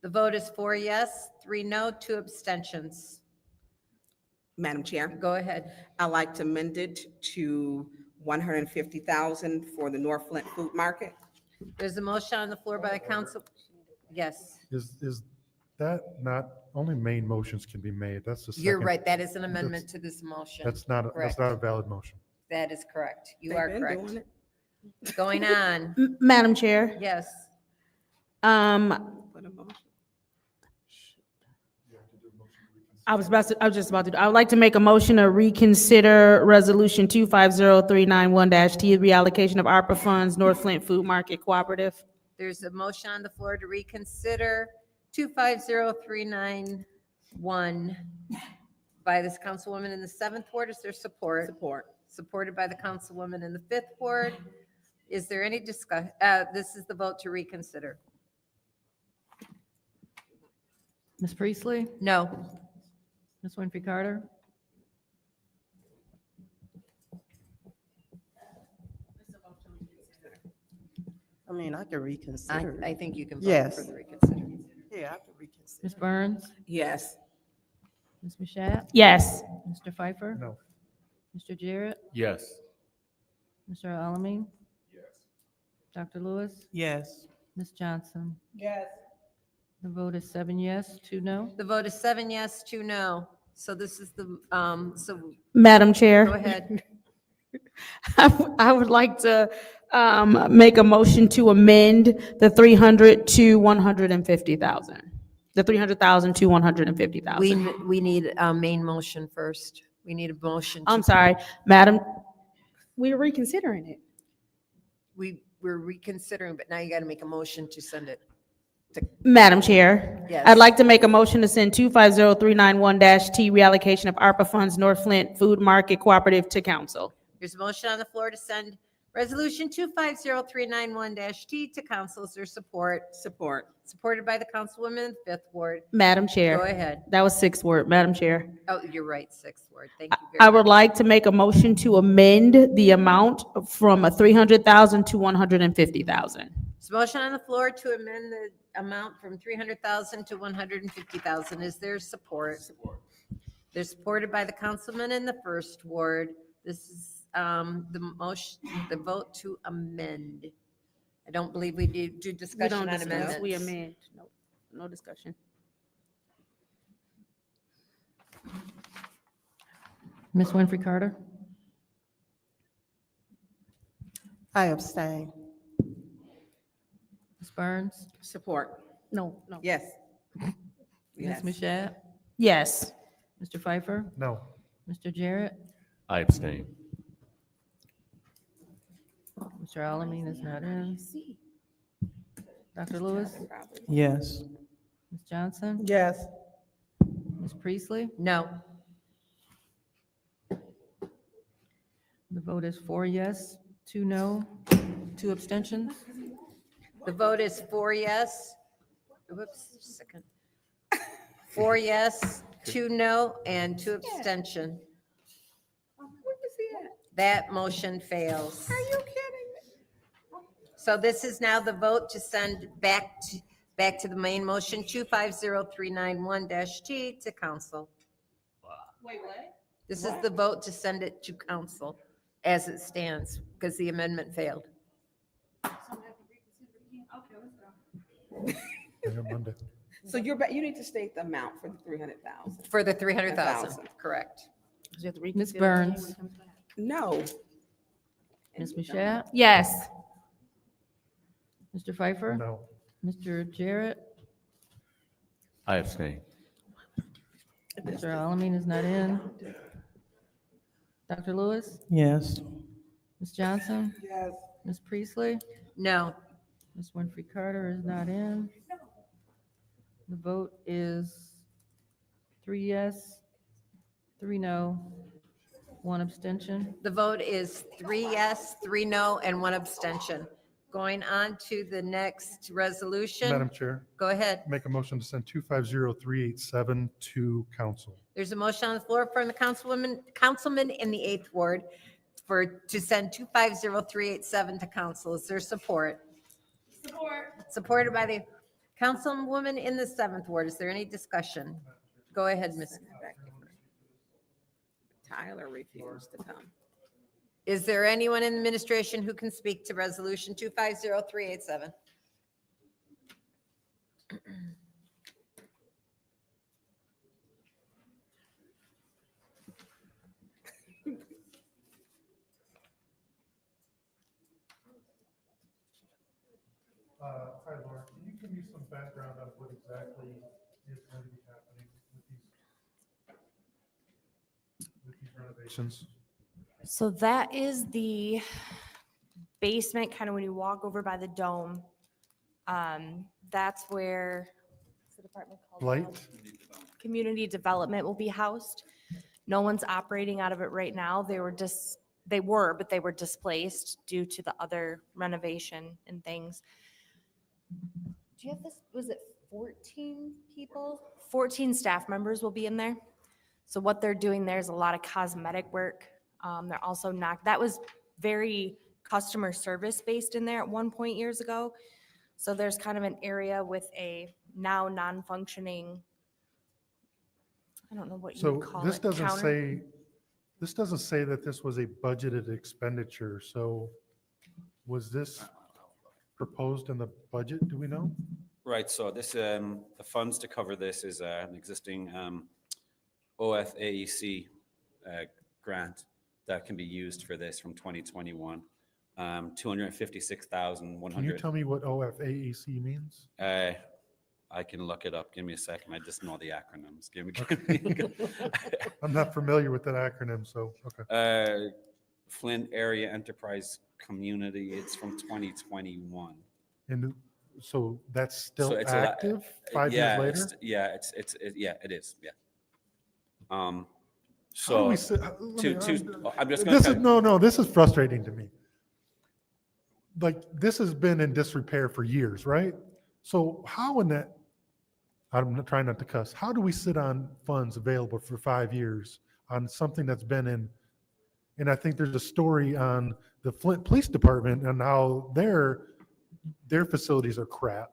The vote is 4 yes, 3 no, 2 abstentions. Madam Chair, Go ahead. I'd like to amend it to 150,000 for the North Flint Food Market. There's a motion on the floor by the council. Yes, Is that not, only main motions can be made? That's the second. you're right. That is an amendment to this motion. That's not, that's not a valid motion. That is correct. You They've are been correct. doing it. Going on. Madam Chair, Yes. Put a motion. I was just about to, I would like to make a motion to reconsider Resolution 250391-T, reallocation of ARPA funds, North Flint Food Market Cooperative. There's a motion on the floor to reconsider 250391 by this councilwoman in the 7th ward. Is there support? Support. Supported by the councilwoman in the 5th ward. Is there any discuss, this is the vote to reconsider. Ms. Priestley? No. Ms. Winfrey Carter? I mean, I can reconsider. I think you can vote Yes. for the reconsider. Yeah, I can reconsider. Ms. Burns? Yes. Ms. Mashat? Yes. Mr. Pfeiffer? No. Mr. Jarrett? Yes. Mr. Alamin? Yes. Dr. Lewis? Yes. Ms. Johnson? Yes. The vote is 7 yes, 2 no. The vote is 7 yes, 2 no. So this is the, so Madam Chair. go ahead. I would like to make a motion to amend the 300 to 150,000. The 300,000 to 150,000. We need a main motion first. We need a motion. to- I'm sorry, Madam, we're reconsidering it. We're reconsidering, but now you got to make a motion to send it. Madam Chair. Yes. I'd like to make a motion to send 250391-T, reallocation of ARPA funds, North Flint Food Market Cooperative to council. There's a motion on the floor to send resolution 250391-T to council. Is there support? Support. Supported by the councilwoman in the 5th ward. Madam Chair. Go ahead. That was 6th word, Madam Chair. Oh, you're right, 6th ward. Thank you I very would much. like to make a motion to amend the amount from 300,000 to 150,000. There's a motion on the floor to amend the amount from 300,000 to 150,000. Is there support? Support. They're supported by the councilman in the 1st ward. This is the motion, the vote to amend. I don't believe we do We discussion don't on discuss, amendments. we amend. No discussion. Ms. Winfrey Carter? I abstain. Ms. Burns? Support. No. Yes. Ms. Yes. Mashat? Yes. Mr. Pfeiffer? No. Mr. Jarrett? I abstain. Mr. Alamin is not in. Dr. Lewis? Yes. Ms. Johnson? Yes. Ms. Priestley? No. The vote is 4 yes, 2 no, 2 abstentions. The vote is 4 yes. Whoops, just a second. 4 yes, 2 no, and 2 abstention. That motion fails. Are you kidding me? So this is now the vote to send back to the main motion, 250391-T to council. Wait, what? This is the vote to send it to council as it stands, because the amendment failed. Yeah, Monday. So you need to state the amount for the 300,000. For the 300,000, 1,000. correct. Ms. Burns? No. Ms. Mashat? Yes. Mr. Pfeiffer? No. Mr. Jarrett? I abstain. Mr. Alamin is not in. Dr. Lewis? Yes. Ms. Johnson? Yes. Ms. Priestley? No. Ms. Winfrey Carter is not in. The vote is 3 yes, 3 no, 1 abstention. The vote is 3 yes, 3 no, and 1 abstention. Going on to the next resolution. Madam Chair, Go ahead. make a motion to send 250387 to council. There's a motion on the floor from the councilman in the 8th ward to send 250387 to council. Is there support? Support. Supported by the councilwoman in the 7th ward. Is there any discussion? Go ahead, Ms. Tyler refused to come. Is there anyone in the administration who can speak to resolution 250387? Hi, Laura, can you give me some background on what exactly is going to be happening with these renovations? So that is the basement, kind of when you walk over by the dome. That's where, what's the department called? Light? Community development will be housed. No one's operating out of it right now. But they were displaced due to the other renovation and things. Do you have this, was it 14 people? 14 staff members will be in there. So what they're doing there is a lot of cosmetic work. They're also that was very customer service based in there at one point years ago. So there's kind of an area with a now non-functioning, I don't know what you So would call this it. doesn't counter. say that this was a budgeted expenditure, so was this proposed in the budget, do we know? Right, so this, the funds to cover this is an existing OFAEC grant that can be used for this from 2021. Can you 256,100. tell me what OFAEC means? I can look it up. Give me a second. I just know the acronyms. Give me. I'm not familiar with that acronym, so, okay. Flint Area Enterprise Community. It's from 2021. And so that's So still it's active 5 yeah, years later? yeah, it is. Yeah. How do So we sit- let me- I'm just going to. No, this is frustrating to me. Like, this has been in disrepair for years, right? So how in that, I'm not trying not to cuss, how do we sit on funds available for 5 years on something that's been in, and I think there's a story on the Flint Police Department and how their facilities are crap.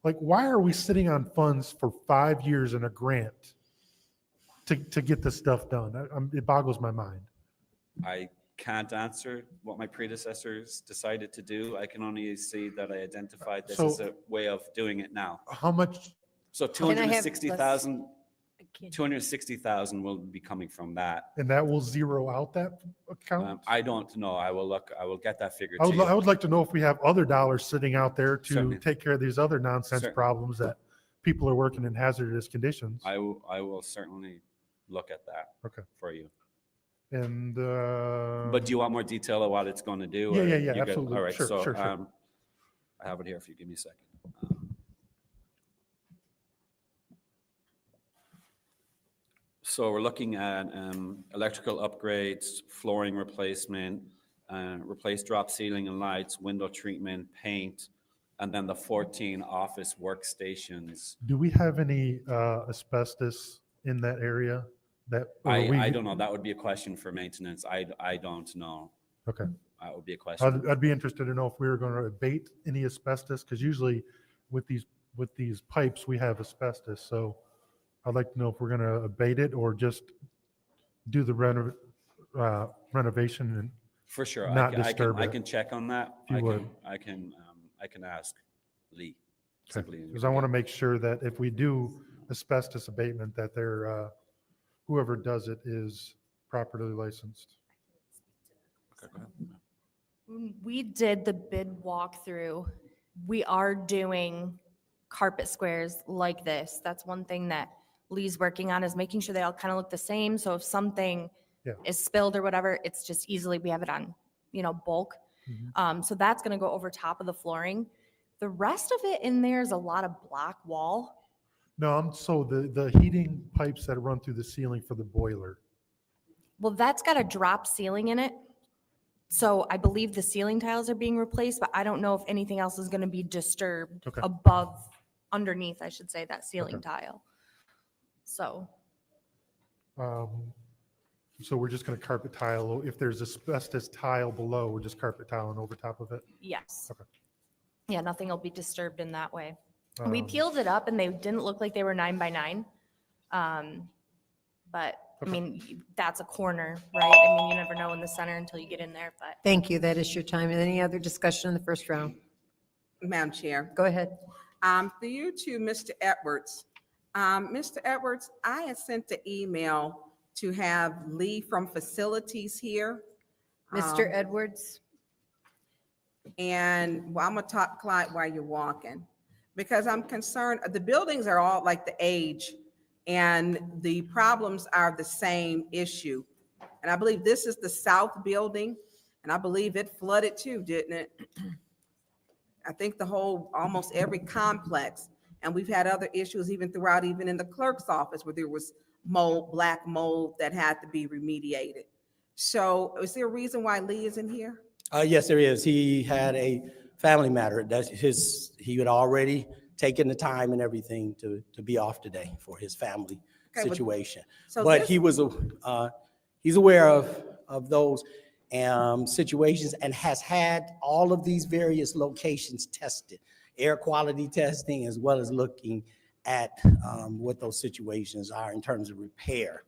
Like, why are we sitting on funds for 5 years in a grant to get this stuff done? It boggles my mind. I can't answer what my predecessors decided to do. I can only see that I identified this So- as a way of doing it now. How much, So Can I have 260,000, I can't- 260,000 will be coming from that. and that will zero out that account? I don't know. I will get that figure I to would, you. I would like to know if we have other dollars sitting out there to Certainly. take care of these other nonsense Certainly. problems that people are working in hazardous conditions. I will certainly look at that Okay. for you. And, But do you want more detail of what it's going to do? Yeah, or yeah, you good? absolutely. All right, Sure, so sure, sure. I have it here if you give me a second. So we're looking at electrical upgrades, flooring replacement, replace drop ceiling and lights, window treatment, paint, and then the 14 office workstations. do we have any asbestos in that area that? or we- I don't know. That would be a question for maintenance. I don't know. Okay. That would be a question. I'd be interested to know if we were going to abate any asbestos, because usually with these pipes, we have asbestos. So I'd like to know if we're going to abate it or just do the renovation and For sure. not I disturb I it. can check on that. If you would. I can ask Lee. simply in Because I want to your- make sure that if we do asbestos abatement, that they're, whoever does it is properly licensed. Okay, go ahead. When we did the bid walkthrough, we are doing carpet squares like this. That's one thing that Lee's working on, is making sure they all kind of look the same. So if something Yeah. is spilled or whatever, it's just easily, we have it on, bulk. So that's gonna go over top of the flooring. The rest of it in there is a lot of block wall. No, so the heating pipes that run through the ceiling for the boiler. Well, that's got a drop ceiling in it. So I believe the ceiling tiles are being replaced, but I don't know if anything else is gonna be disturbed Okay. underneath, I should say, that ceiling Okay. tile. So, So we're just going to carpet tile. If there's asbestos tile below, we're just carpet tiling over top of it. yes. Okay. Yeah, nothing will be disturbed in that way. We Um, peeled it up and they didn't look like they were 9x9. But I Okay. mean, that's a corner, right? I mean, you never know in the center until you get in there, but. Thank you. That is your time. Any other discussion in the first round? Madam Chair. Go ahead. For you to Mr. Edwards. Mr. Edwards, I had sent the email to have Lee from Facilities here. Mr. Edwards? And I'm gonna talk, Clyde, while you're walking, because I'm concerned, the buildings are all like the age, and the problems are the same issue. And I believe this is the south building, and I believe it flooded too, didn't it? I think the whole, almost every complex, and we've had other issues even throughout, even in the clerk's office, where there was mold, black mold that had to be remediated. So is there a reason why Lee isn't here? Yes, there is. He had a family matter. He had already taken the time and everything to be off today for his family situation. So But this- he was, he's aware of those situations and has had all of these various locations tested, air quality testing, as well as looking at what those situations are in terms of repair.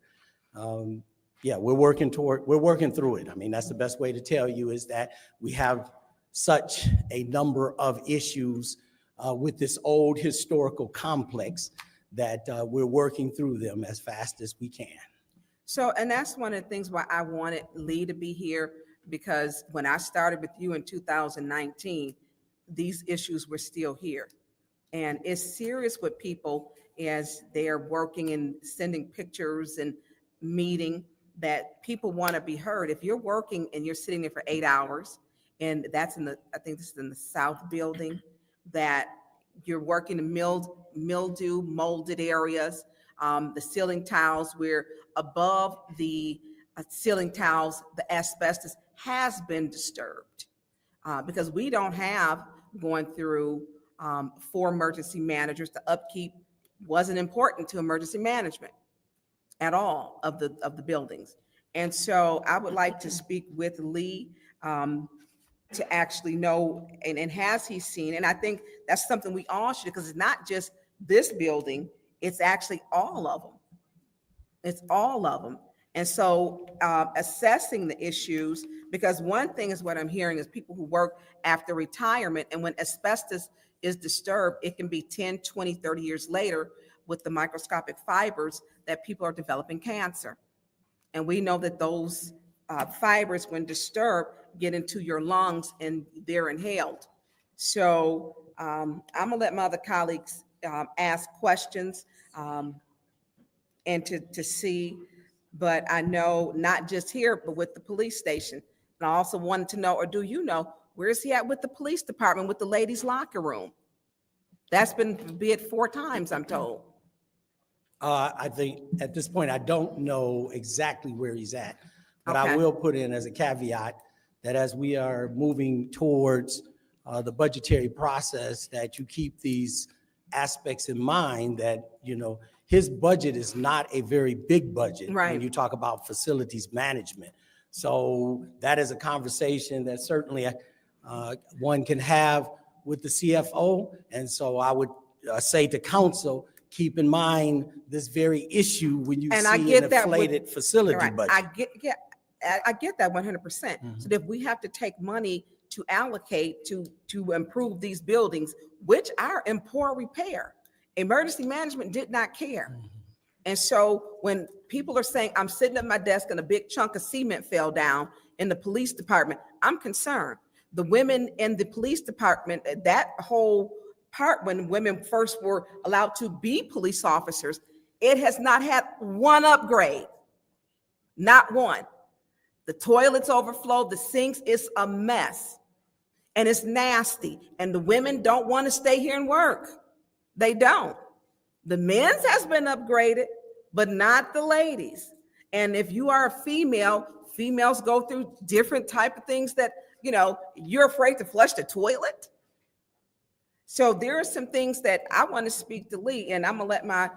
Yeah, we're working through it. I mean, that's the best way to tell you, is that we have such a number of issues with this old historical complex that we're working through them as fast as we can. So, and that's one of the things why I wanted Lee to be here, because when I started with you in 2019, these issues were still here. And it's serious with people as they're working and sending pictures and meeting, that people want to be heard. If you're working and you're sitting there for 8 hours, and that's I think this is in the south building, that you're working in mildew, molded areas, the ceiling tiles, where above the ceiling tiles, the asbestos has been disturbed. Because we don't have, going through 4 emergency managers, the upkeep wasn't important to emergency management at all of the buildings. And so I would like to speak with Lee to actually know, and has he seen, and I think that's something we all should, because it's not just this building, it's actually all of them. It's all of them. And so assessing the issues, because one thing is what I'm hearing is people who work after retirement, and when asbestos is disturbed, it can be 10, 20, 30 years later with the microscopic fibers that people are developing cancer. And we know that those fibers, when disturbed, get into your lungs and they're inhaled. So I'm gonna let my other colleagues ask questions and to see, but I know not just here, but with the police station. And I also wanted to know, or do you know, where is he at with the police department, with the ladies' locker room? That's been bid 4 times, I'm told. I think at this point, I don't know exactly where he's at, but I Okay. will put in as a caveat that as we are moving towards the budgetary process, that you keep these aspects in mind, that, his budget is not a very big budget Right. when you talk about facilities management. So that is a conversation that certainly one can have with the CFO. And so I would say to council, keep in mind this very issue when you And see I an get that with- inflated facility Right. budget. I get that 100%. So if we have to take money to allocate to improve these buildings, which are in poor repair, emergency management did not care. And so when people are saying, I'm sitting at my desk and a big chunk of cement fell down in the police department, I'm concerned. The women in the police department, that whole part, when women first were allowed to be police officers, it has not had one upgrade. Not one. The toilets overflow, the sinks, it's a mess. And it's nasty. And the women don't want to stay here and work. They don't. The men's has been upgraded, but not the ladies. And if you are a female, females go through different type of things that, you're afraid to flush the toilet. So there are some things that I want to speak to Lee, and I'm gonna let my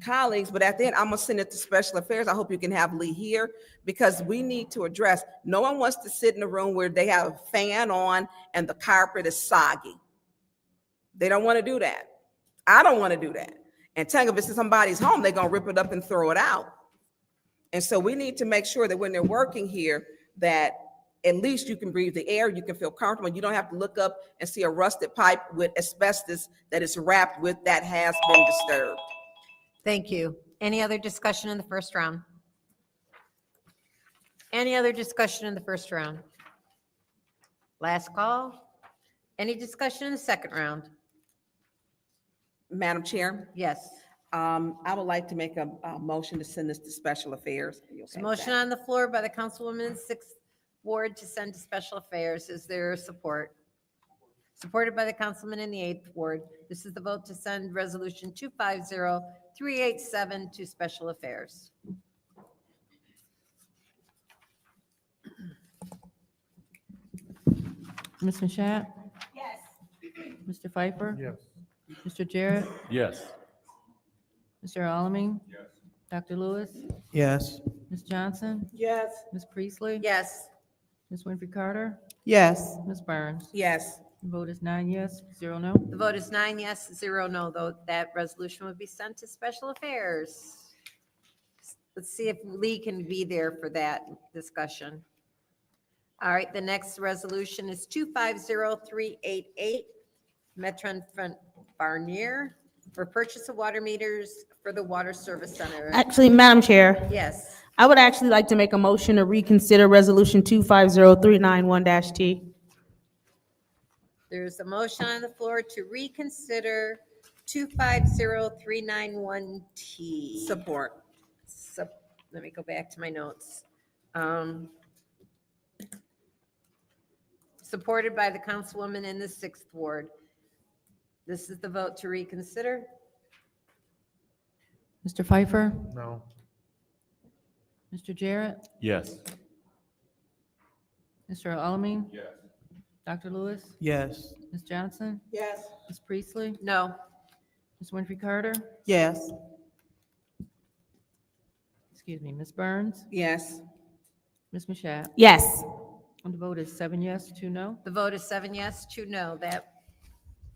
colleagues, but at the end, I'm gonna send it to Special Affairs. I hope you can have Lee here, because we need to address, no one wants to sit in a room where they have a fan on and the carpet is soggy. They don't want to do that. I don't want to do that. And tell them if it's somebody's home, they're gonna rip it up and throw it out. And so we need to make sure that when they're working here, that at least you can breathe the air, you can feel comfortable. You don't have to look up and see a rusted pipe with asbestos that is wrapped with that has been disturbed. Thank you. Any other discussion in the first round? Any other discussion in the first round? Last call. Any discussion in the second round? Madam Chair, Yes. I would like to make a motion to send this to Special Affairs. Are you There's okay a with motion that? on the floor by the Councilwoman in the 6th Ward to send to Special Affairs. Is there support? Supported by the Councilman in the 8th Ward. This is the vote to send Resolution 250387 to Special Affairs. Ms. Mashat? Yes. Mr. Pfeiffer? Yes. Mr. Jarrett? Yes. Mr. Alamin? Yes. Dr. Lewis? Yes. Ms. Johnson? Yes. Ms. Priestley? Yes. Ms. Winfrey Carter? Yes. Ms. Burns? Yes. The vote is 9 yes, 0 no. The vote is 9 yes, 0 no, though that resolution would be sent to Special Affairs. Let's see if Lee can be there for that discussion. All right, the next resolution is 250388, Metron Front Barnier, for purchase of water meters for the Water Service Center. Actually, Madam Chair, Yes. I would actually like to make a motion to reconsider Resolution 250391-T. There's a motion on the floor to reconsider 250391T. Support. Let me go back to my notes. Supported by the Councilwoman in the 6th Ward. This is the vote to reconsider. Mr. Pfeiffer? No. Mr. Jarrett? Yes. Mr. Alamin? Yes. Dr. Lewis? Yes. Ms. Johnson? Yes. Ms. Priestley? No. Ms. Winfrey Carter? Yes. Excuse me, Ms. Burns? Yes. Ms. Mashat? Yes. And the vote is 7 yes, 2 no. The vote is 7 yes, 2 no.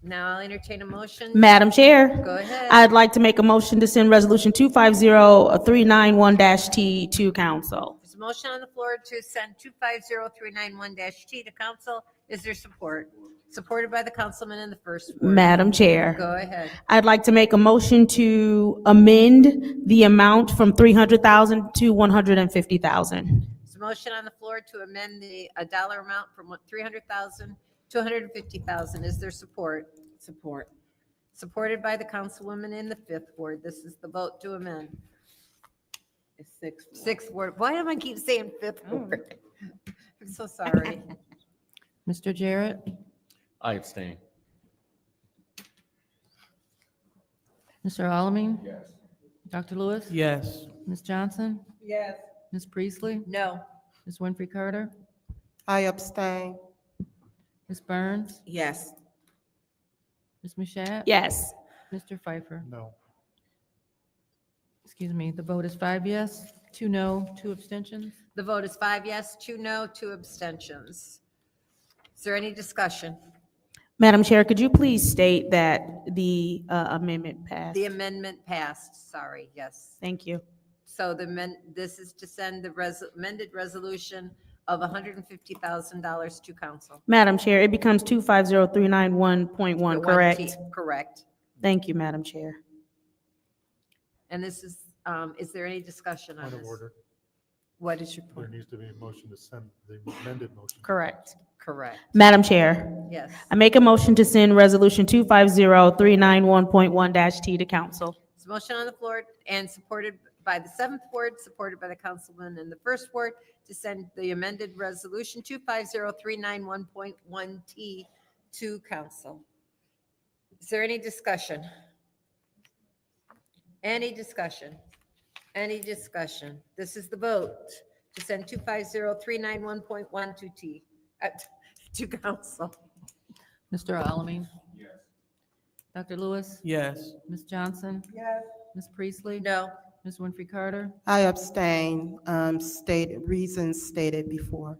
Now I'll entertain a motion. Madam Chair, Go ahead. I'd like to make a motion to send Resolution 250391-T to council. There's a motion on the floor to send 250391-T to council. Is there support? Supported by the councilman in the 1st Ward. Madam Chair, Go ahead. I'd like to make a motion to amend the amount from 300,000 to 150,000. There's a motion on the floor to amend the dollar amount from 300,000 to 150,000. Is there support? Support. Supported by the councilwoman in the 5th Ward. This is the vote to amend. It's 6th. 6th Ward. Why do I keep saying 5th Ward? I'm so sorry. Mr. Jarrett? I abstain. Mr. Alamin? Yes. Dr. Lewis? Yes. Ms. Johnson? Yes. Ms. Priestley? No. Ms. Winfrey Carter? I abstain. Ms. Burns? Yes. Ms. Mashat? Yes. Mr. Pfeiffer? No. Excuse me, the vote is 5 yes, 2 no, 2 abstentions. The vote is 5 yes, 2 no, 2 abstentions. Is there any discussion? Madam Chair, could you please state that the amendment passed? The amendment passed, sorry, yes. Thank you. So this is to send the amended resolution of $150,000 to council. Madam Chair, it becomes 250391.1, The correct? 1T, correct. Thank you, Madam Chair. And this is there any discussion on Point of this? order. What is your There point? needs to be a motion to send the amended motion. Correct. Correct, Madam Chair, yes. I make a motion to send Resolution 250391.1-T to council. There's a motion on the floor and supported by the 7th Ward, supported by the councilman in the 1st Ward, to send the amended resolution 250391.1T to council. Is there any discussion? Any discussion? Any discussion? This is the vote to send 250391.12T to council. Mr. Alamin? Yes. Dr. Lewis? Yes. Ms. Johnson? Yes. Ms. Priestley? No. Ms. Winfrey Carter? I abstain, reasons stated before.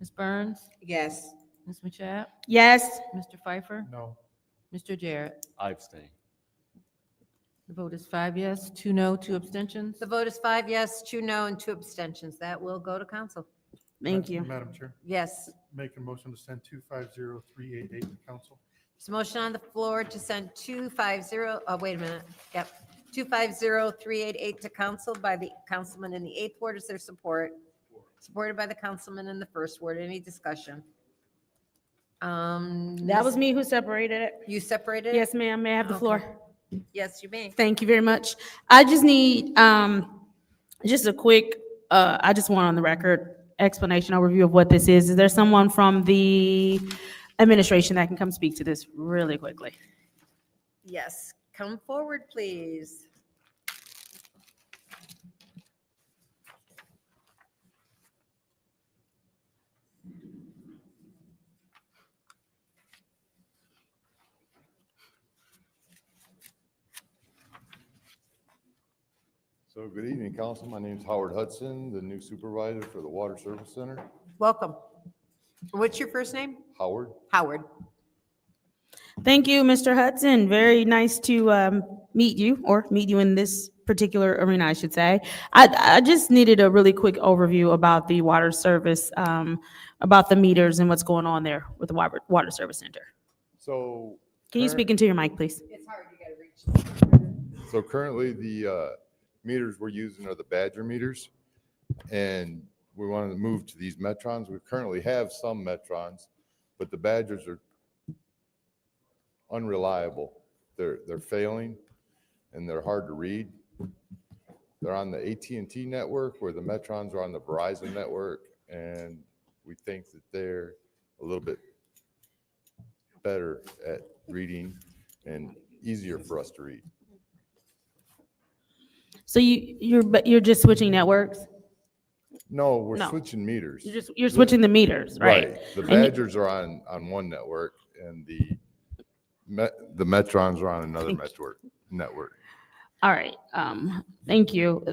Ms. Burns? Yes. Ms. Machad? Yes. Mr. Pfeiffer? No. Mr. Jarrett? I abstain. The vote is 5 yes, 2 no, 2 abstentions. The vote is 5 yes, 2 no, and 2 abstentions. That will go to council. Thank you. Madam Chair, Yes. make a motion to send 250388 to council. There's a motion on the floor to send wait a minute. Yep. 250388 to council by the councilman in the 8th Ward. Is there support? Supported by the councilman in the 1st Ward. Any discussion? That was me who separated it. You separated it? Yes, ma'am. May I have the floor? Yes, you may. Thank you very much. I just need just a quick, I just want on the record explanation, overview of what this is. Is there someone from the administration that can come speak to this really quickly? Yes. Come forward, please. So good evening, council. My name is Howard Hudson, the new supervisor for the Water Service Center. Welcome. What's your first name? Howard. Howard. Thank you, Mr. Hudson. Very nice to meet you in this particular arena, I should say. I just needed a really quick overview about the water service, about the meters and what's going on there with the water service center. So. Can you speak into your mic, please? It's hard, you gotta reach. So currently the meters we're using are the Badger meters. And we wanted to move to these Metrons. We currently have some Metrons, but the Badgers are unreliable. They're failing and they're hard to read. They're on the AT&T network where the Metrons are on the Verizon network, and we think that they're a little bit better at reading and easier for us to read. So you're just switching networks? No, we're No. switching meters. You're switching the meters, right? The And Badgers are on one network and the Metrons are on another network. All right, thank you.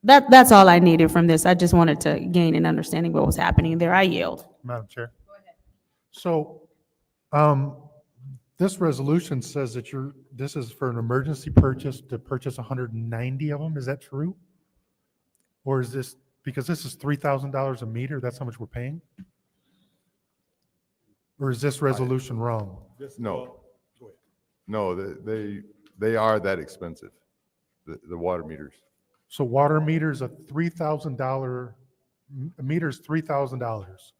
That's all I needed from this. I just wanted to gain an understanding what was happening there. I yield. Madam Chair. So, this resolution says that this is for an emergency purchase to purchase 190 of them. Is that true? Or is this, because this is $3,000 a meter, that's how much we're paying? Or is this resolution wrong? No. No, they are that expensive, the water meters. So water meters, a $3,000, a meter's $3,000.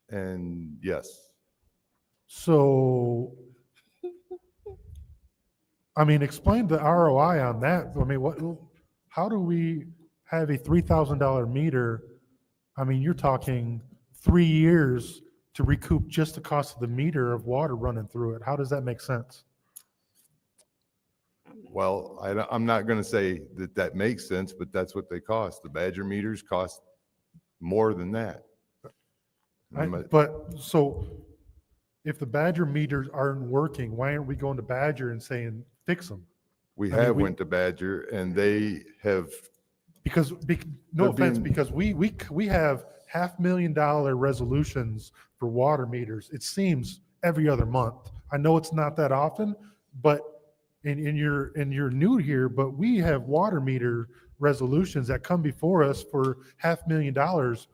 And yes, So, I mean, explain the ROI on that. I mean, how do we have a $3,000 meter? I mean, you're talking 3 years to recoup just the cost of the meter of water running through it. How does that make sense? well, I'm not going to say that makes sense, but that's what they cost. The Badger meters cost more than that. But so if the Badger meters aren't working, why aren't we going to Badger and saying, fix them? We I mean, have went to Badger and they have. Because, no offense, because we have $500,000 resolutions for water meters. It seems every other month. I know it's not that often, but and you're new here, but we have water meter resolutions that come before us for $500,000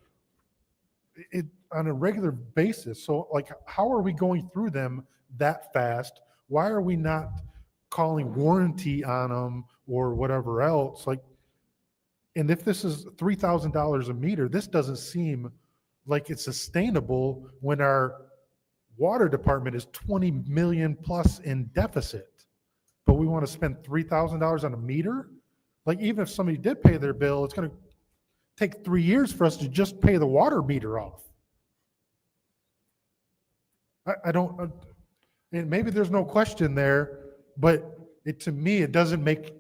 on a regular basis. So like, how are we going through them that fast? Why are we not calling warranty on them or whatever else? Like, and if this is $3,000 a meter, this doesn't seem like it's sustainable when our water department is 20 million plus in deficit. But we want to spend $3,000 on a meter? Like, even if somebody did pay their bill, it's gonna take 3 years for us to just pay the water meter off. I don't, and maybe there's no question there, but to me, it doesn't make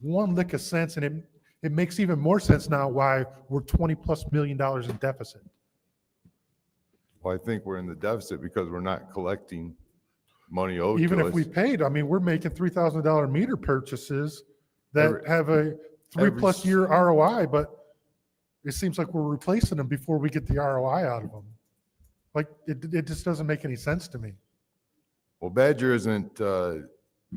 one lick of sense, and it makes even more sense now why we're $20+ million in deficit. Well, I think we're in the deficit because we're not collecting money owed to us. Even if we paid, I mean, we're making $3,000 meter purchases that have a 3+ year ROI, but it seems like we're replacing them before we get the ROI out of them. Like, it just doesn't make any sense to me. Well, Badger isn't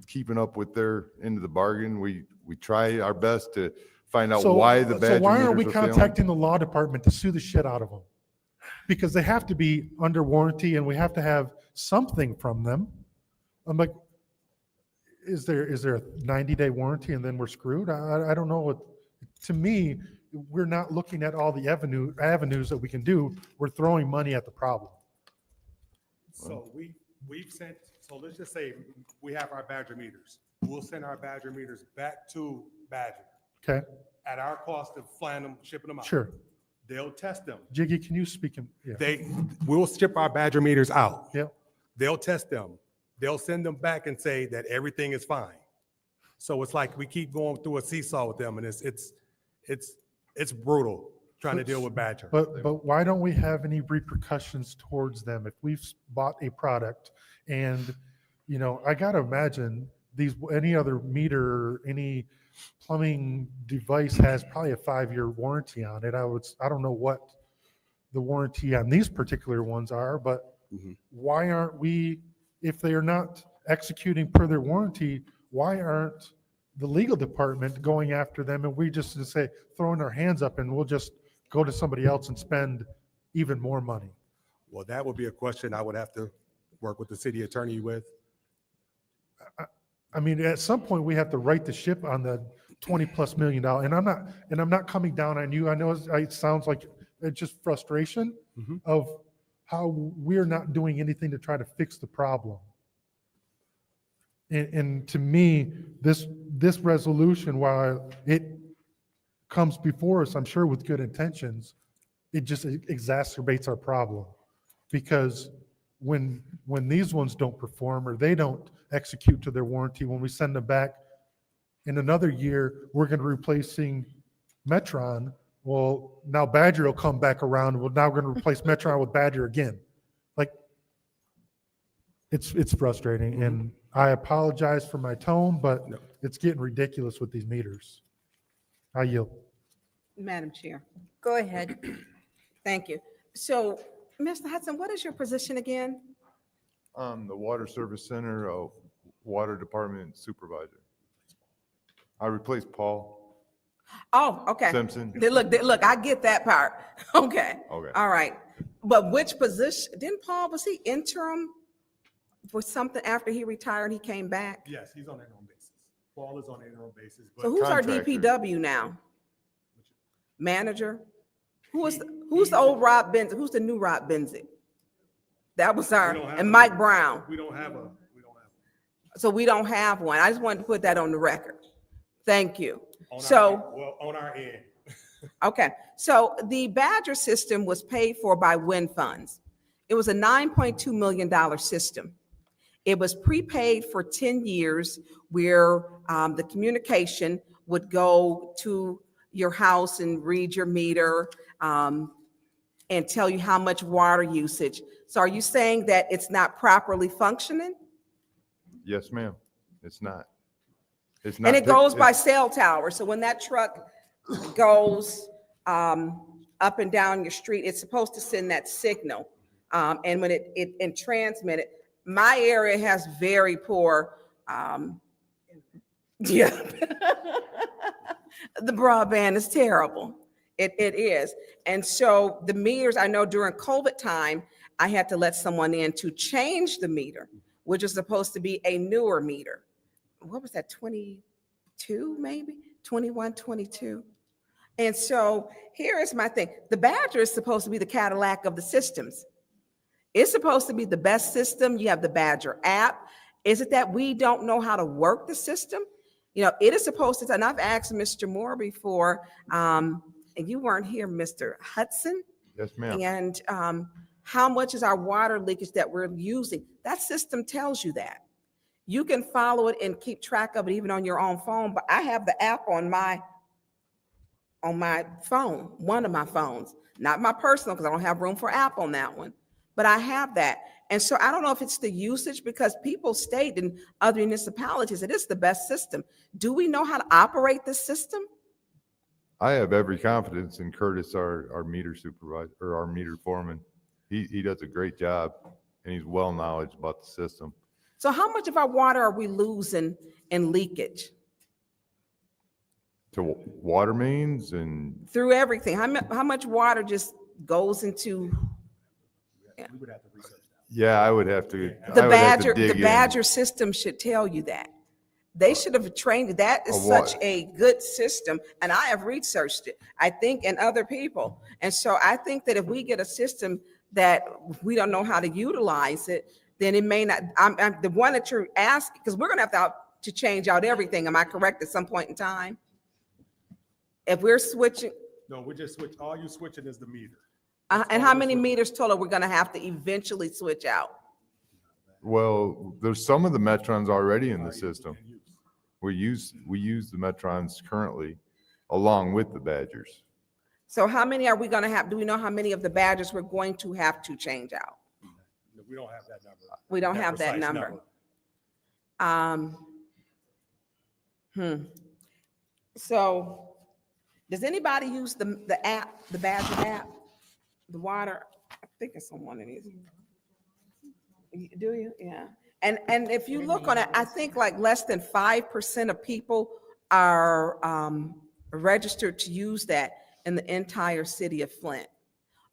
keeping up with their end of the bargain. We try our best to find out why the Badger So why aren't we meters are failing. contacting the law department to sue the shit out of them? Because they have to be under warranty and we have to have something from them. I'm like, is there a 90-day warranty and then we're screwed? I don't know what, to me, we're not looking at all the avenues that we can do. We're throwing money at the problem. So we've sent, so let's just say we have our Badger meters. We'll send our Badger meters back to Badger Okay, at our cost of flying them, shipping them out. sure. They'll test them. Jiggy, can you speak in? Yeah. We'll ship our Badger meters out. Yep. They'll test them. They'll send them back and say that everything is fine. So it's like we keep going through a seesaw with them, and it's brutal trying to deal with Badger. But why don't we have any repercussions towards them if we've bought a product and, I gotta imagine any other meter, any plumbing device has probably a 5-year warranty on it. I don't know what the warranty on these particular ones are, but why aren't we, if they are not executing per their warranty, why aren't the legal department going after them and we just say, throwing our hands up and we'll just go to somebody else and spend even more money? Well, that would be a question I would have to work with the city attorney with. I mean, at some point we have to right the ship on the $20+ million. And I'm not coming down on you. I know it sounds like it's just frustration of how we're not doing anything to try to fix the problem. And to me, this resolution, while it comes before us, I'm sure with good intentions, it just exacerbates our problem. Because when these ones don't perform or they don't execute to their warranty, when we send them back in another year, we're going to be replacing Metron. Well, now Badger will come back around. We're now going to replace Metron with Badger again. Like, it's frustrating. And I apologize for my tone, but it's getting ridiculous with these meters. I yield. Madam Chair. Go ahead. Thank you. So, Mr. Hudson, what is your position again? The Water Service Center, Water Department Supervisor. I replaced Paul Oh, okay. Simpson. Look, I get that part. Okay. Okay. All right. But which position, was he interim for something after he retired, he came back? Yes, he's on an interim basis. Paul is on an interim basis. But So who's our contractor. DPW now? Manager? Who's the old Rob Benzik? Who's the new Rob Benzik? That was our, and Mike Brown. We don't have So we don't have one. I just wanted to put that on the record. Thank you. On our end. Okay, so the Badger system was paid for by wind funds. It was a $9.2 million system. It was prepaid for 10 years where the communication would go to your house and read your meter and tell you how much water usage. So are you saying that it's not properly functioning? Yes, ma'am. It's not. It's not. And it goes by it's- cell tower. So when that truck goes up and down your street, it's supposed to send that signal. And when it transmit it, my area has very poor, yeah. The broadband is terrible. It is. And so the meters, I know during COVID time, I had to let someone in to change the meter, which is supposed to be a newer meter. What was that, 22 maybe? 21, 22? And so here is my thing. The Badger is supposed to be the Cadillac of the systems. It's supposed to be the best system. You have the Badger app. Is it that we don't know how to work the system? You know, it is supposed to, and I've asked Mr. Moore before, and you weren't here, Mr. Hudson. Yes, ma'am. And how much is our water leakage that we're using? That system tells you that. You can follow it and keep track of it even on your own phone, but I have the app on my phone, one of my phones, not my personal, because I don't have room for app on that one, but I have that. And so I don't know if it's the usage, because people state in other municipalities, it is the best system. Do we know how to operate this system? I have every confidence in Curtis, our meter supervisor, or our meter foreman. He does a great job, and he's well knowledgeable about the system. So how much of our water are we losing in leakage? To water mains and, Through everything, how much water just goes into yeah, I would have to. the I would have to Badger? dig The in. Badger system should tell you that. They should have trained, that is such a good system, and I have researched it, I think, and other people. And so I think that if we get a system that we don't know how to utilize it, then it may not, I'm the one that you're asking, because we're gonna have to change out everything, am I correct, at some point in time? If we're switching, No, we just switch, all you switching is the meter. and how many meters total we're gonna have to eventually switch out? Well, there's some of the Metrons already in the system. We use the Metrons currently along with the Badgers. So how many are we gonna have, do we know how many of the Badgers we're going to have to change out? We don't have that number. We don't have that precise number. So, does anybody use the app, the Badger app? The water, I think it's on one of these. Do you? Yeah. And if you look on it, I think like less than 5% of people are registered to use that in the entire city of Flint.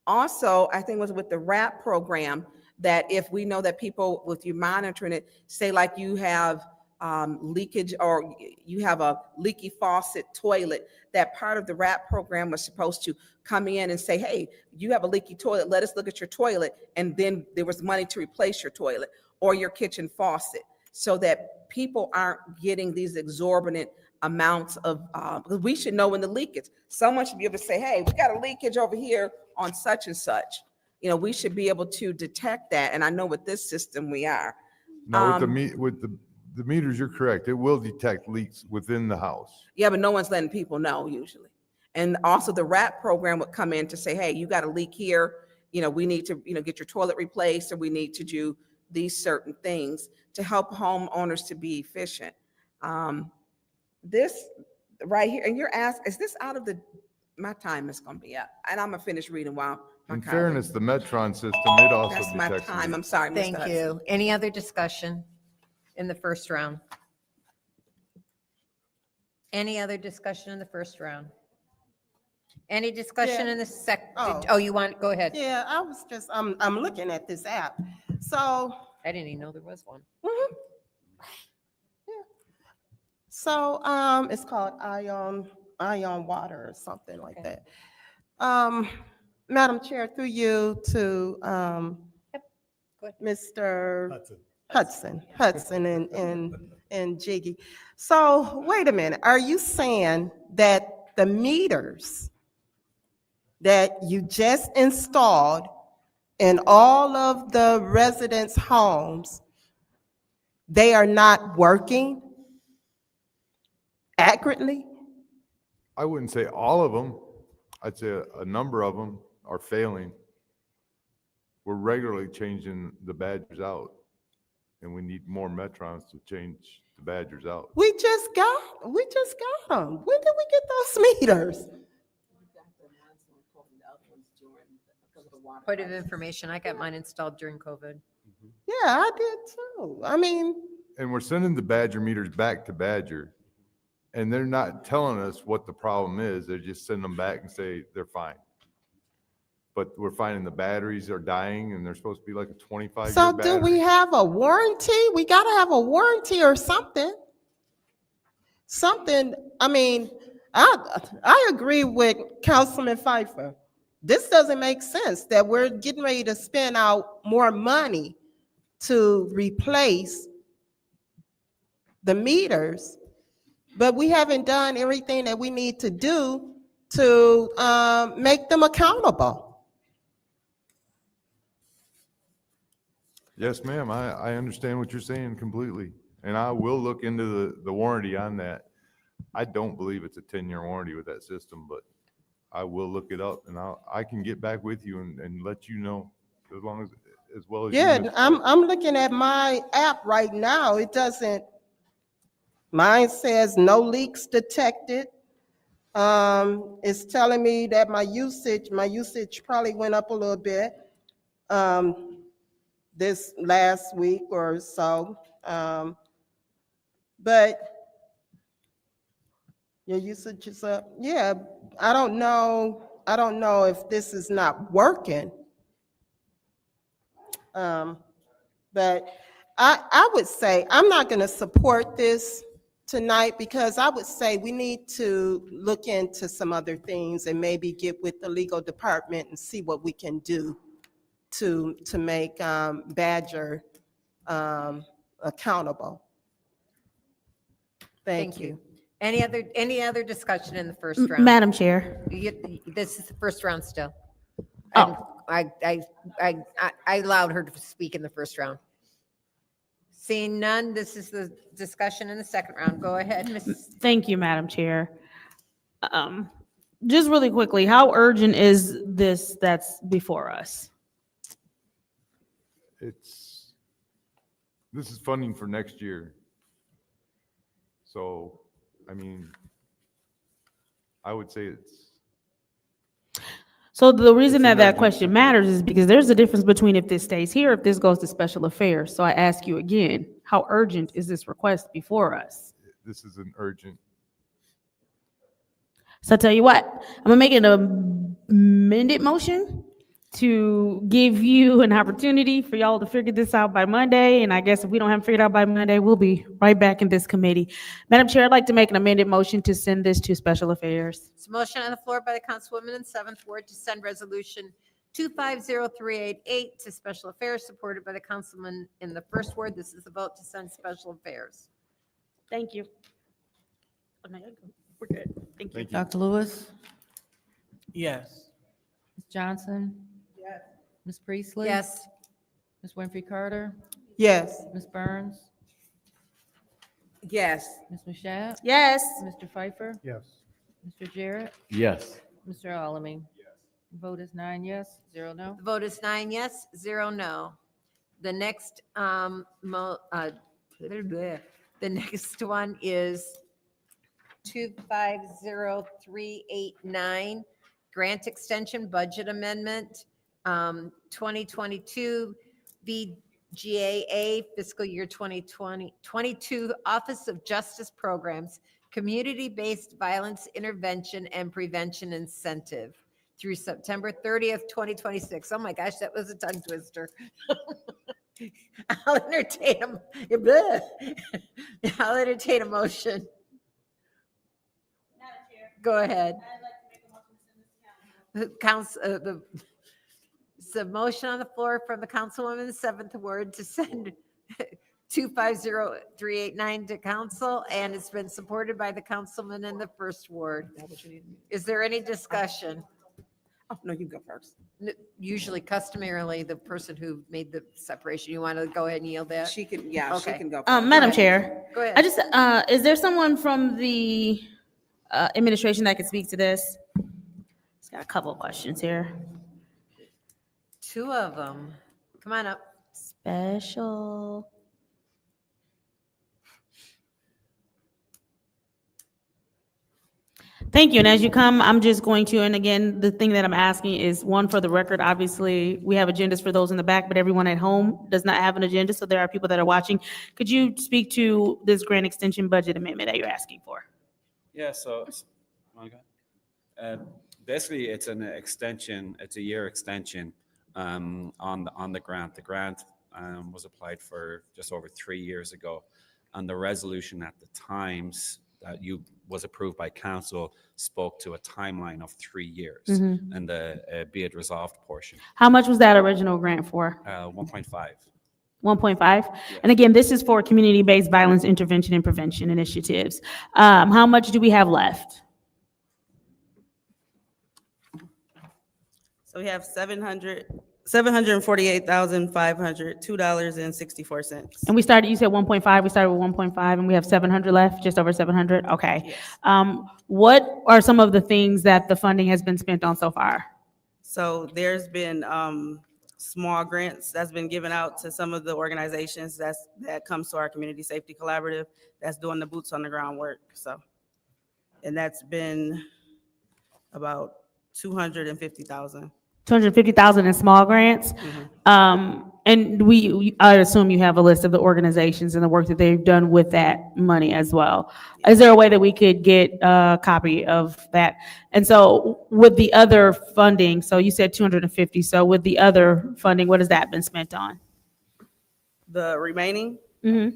Also, I think it was with the RAP program, that if we know that people, with you monitoring it, say like you have leakage, or you have a leaky faucet toilet, that part of the RAP program was supposed to come in and say, hey, you have a leaky toilet, let us look at your toilet, and then there was money to replace your toilet or your kitchen faucet, so that people aren't getting these exorbitant amounts of, because we should know when the leakage, someone should be able to say, hey, we got a leakage over here on such and such. You know, we should be able to detect that, and I know with this system we are. Now, with the meters, you're correct. It will detect leaks within the house. Yeah, but no one's letting people know usually. And also the RAP program would come in to say, hey, you got a leak here, you know, we need to, you know, get your toilet replaced, or we need to do these certain things to help homeowners to be efficient. This right here, and you're asked, is this out of the, my time is gonna be up, and I'm gonna finish reading while my In colleague- fairness, the Metron system, it also That's my detects time, leaks. I'm sorry, Mr. Thank Hudson. you. Any other discussion in the first round? Any other discussion in the first round? Any discussion Yeah. in the Oh. oh, you want, go ahead. Yeah, I was just, I'm looking at this app. So, I didn't even know there was one. so, it's called Ion Water or something like that. Madam Chair, through you to, Go ahead. Mr. Hudson and Jiggy. So, wait a minute, are you saying that the meters that you just installed in all of the residents' homes, they are not working accurately? I wouldn't say all of them. I'd say a number of them are failing. We're regularly changing the Badgers out, and we need more Metrons to change the Badgers out. We just got them. When did we get those meters? Point of information, I got mine installed during COVID. Yeah, I did too. I mean, And we're sending the Badger meters back to Badger, and they're not telling us what the problem is. They just send them back and say they're fine. But we're finding the batteries are dying, and they're supposed to be like a 25-year so battery. do we have a warranty? We gotta have a warranty or something. Something, I mean, I agree with Councilman Pfeiffer. This doesn't make sense that we're getting ready to spend out more money to replace the meters, but we haven't done everything that we need to do to make them accountable. Yes, ma'am, I understand what you're saying completely, and I will look into the warranty on that. I don't believe it's a 10-year warranty with that system, but I will look it up, and I can get back with you and let you know, as long as well as you, Yeah, Ms. I'm looking at my app right now. It doesn't, mine says no leaks detected. It's telling me that my usage probably went up a little bit this last week or so. But your usage is up. Yeah, I don't know if this is not working. But I would say, I'm not going to support this tonight because I would say we need to look into some other things and maybe get with the legal department and see what we can do to make Badger accountable. Thank you. Any other discussion in the first round? Madam Chair. This is the first round still. Oh. I allowed her to speak in the first round. Seeing none, this is the discussion in the second round. Go ahead, Ms. Thank you, Madam Chair. Just really quickly, how urgent is this that's before us? This is funding for next year. So, I mean, I would say So the reason It's an that urgent question matters is because there's a difference between if this stays here, if this goes to special affairs. So I ask you again, how urgent is this request before us? this is an urgent. So I tell you what, I'm gonna make an amended motion to give you an opportunity for y'all to figure this out by Monday. And I guess if we don't have it figured out by Monday, we'll be right back in this committee. Madam Chair, I'd like to make an amended motion to send this to special affairs. It's a motion on the floor by the Councilwoman in seventh ward to send resolution 250388 to special affairs, supported by the councilman in the first ward. This is the vote to send special affairs. Thank you. We're good. Thank you. Dr. Lewis, Yes. Ms. Johnson? Yes. Ms. Priestley? Yes. Ms. Winfrey Carter? Yes. Ms. Burns? Yes. Ms. Mashat? Yes. Mr. Pfeiffer? Yes. Mr. Jarrett? Yes. Mr. Alamin? Vote is 9 yes, 0 no. The vote is 9 yes, 0 no. The next, the next one is 250389, grant extension budget amendment, 2022 VGAA fiscal year 2022 Office of Justice Programs, Community-Based Violence Intervention and Prevention Incentive through September 30th, 2026. Oh my gosh, that was a tongue twister. I'll entertain a motion. Go ahead. It's a motion on the floor from the councilwoman in the seventh ward to send 250389 to council, and it's been supported by the councilman in the first ward. Is there any discussion? Oh, no, you go first. Usually customarily, the person who made the separation, you want to go ahead and yield that? She can, yeah, she Okay. can go. Madam Chair, Go ahead. I just, is there someone from the administration that could speak to this? Just got a couple of questions here. Two of them. Come on up. Special. Thank you. And as you come, I'm just going to, and again, the thing that I'm asking is one for the record. Obviously, we have agendas for those in the back, but everyone at home does not have an agenda. So there are people that are watching. Could you speak to this grant extension budget amendment that you're asking for? Yeah, so, basically, it's an extension, it's a year extension on the grant. The grant was applied for just over 3 years ago, and the resolution at the times that was approved by council spoke to a timeline of 3 years Mhm. and the be it resolved portion. How much was that original grant for? 1.5. 1.5? And again, this is for community-based violence intervention and prevention initiatives. How much do we have left? So we have $748,502.64. And we started, you said 1.5, we started with 1.5, and we have 700 left, just over 700? Okay. Yes. What are some of the things that the funding has been spent on so far? So there's been small grants that's been given out to some of the organizations that comes to our community safety collaborative that's doing the boots on the ground work. So, and that's been about 250,000. 250,000 in small grants? And I assume you have a list of the organizations and the work that they've done with that money as well. Is there a way that we could get a copy of that? And so with the other funding, so you said 250, so with the other funding, what has that been spent on? The remaining? I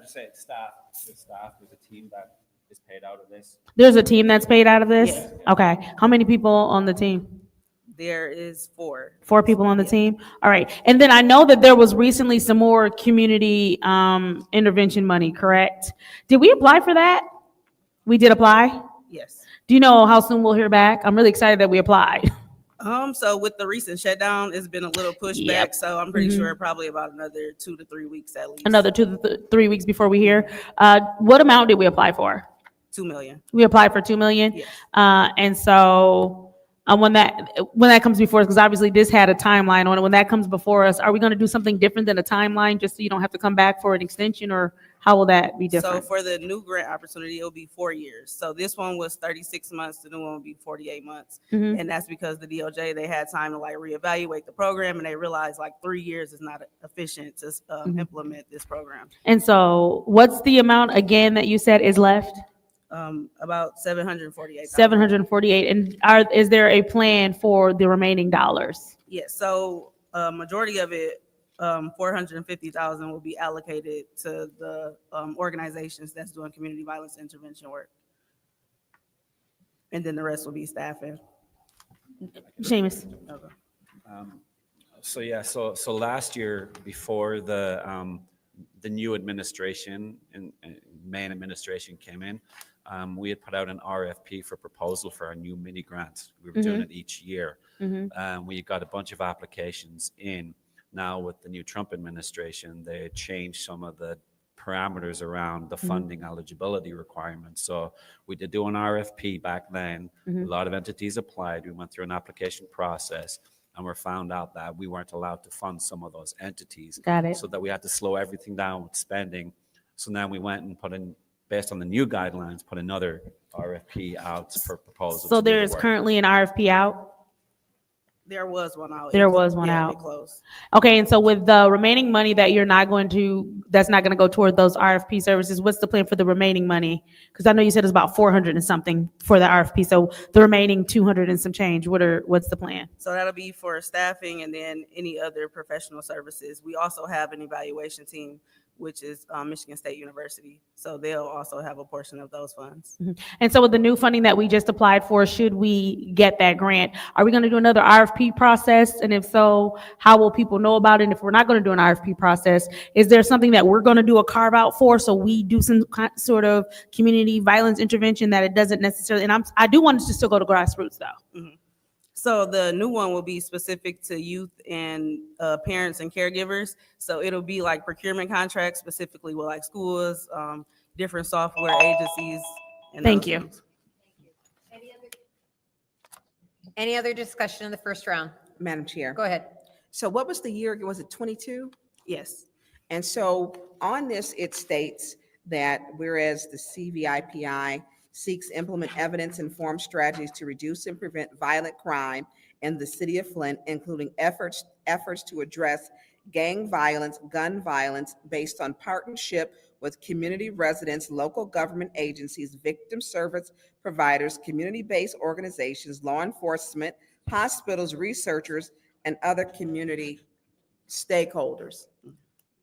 just say it's staff, there's a team that is paid out of this. There's a team that's paid out of this? Okay. How many people on the team? There is 4. 4 people on the team? All right. And then I know that there was recently some more community intervention money, correct? Did we apply for that? We did apply? Yes. Do you know how soon we'll hear back? I'm really excited that we applied. So with the recent shutdown, it's been a little pushback. Yep. So I'm pretty sure probably about another 2 to 3 weeks at least. Another 2 to 3 weeks before we hear. What amount did we apply for? 2 million. We applied for 2 million? Yes. And so when that comes before us, because obviously this had a timeline on it, when that comes before us, are we going to do something different than a timeline just so you don't have to come back for an extension, or how will that be different? So for the new grant opportunity, it'll be 4 years. So this one was 36 months, the new one will be 48 months. Mhm. And that's because the DOJ, they had time to like reevaluate the program, and they realized like 3 years is not efficient to implement this program. And so what's the amount again that you said is left? About 748. 748. And is there a plan for the remaining dollars? Yes, so majority of it, 450,000 will be allocated to the organizations that's doing community violence intervention work. And then the rest will be staffing. Seamus. Okay. So last year, before the new administration and main administration came in, we had put out an RFP for proposal for our new mini grants. We were doing it each year. We got a bunch of applications in. Now with the new Trump administration, they had changed some of the parameters around the funding eligibility requirements. So we did do an RFP back then. A lot of entities applied. We went through an application process, and we found out that we weren't allowed to fund some of those entities. Got it. So that we had to slow everything down with spending. So now we went and put in, based on the new guidelines, put another RFP out for proposals. So to do the there is work. currently an RFP out? There was one out. There was one Yeah, out. it closed. Okay, and so with the remaining money that that's not going to go toward those RFP services, what's the plan for the remaining money? Because I know you said it's about 400 and something for the RFP, so the remaining 200 and some change, what's the plan? So that'll be for staffing and then any other professional services. We also have an evaluation team, which is Michigan State University. So they'll also have a portion of those funds. And so with the new funding that we just applied for, should we get that grant, are we going to do another RFP process? And if so, how will people know about it? And if we're not going to do an RFP process, is there something that we're going to do a carve out for, so we do some sort of community violence intervention that it doesn't necessarily, and I do want it to still go to grassroots though. So the new one will be specific to youth and parents and caregivers. So it'll be like procurement contracts specifically with like schools, different software agencies. And Thank those you. things. Any other discussion in the first round? Madam Chair. Go ahead. So what was the year? Was it 22? Yes. And so on this, it states that whereas the CVIPI seeks implement evidence-informed strategies to reduce and prevent violent crime in the city of Flint, including efforts to address gang violence, gun violence based on partnership with community residents, local government agencies, victim service providers, community-based organizations, law enforcement, hospitals, researchers, and other community stakeholders.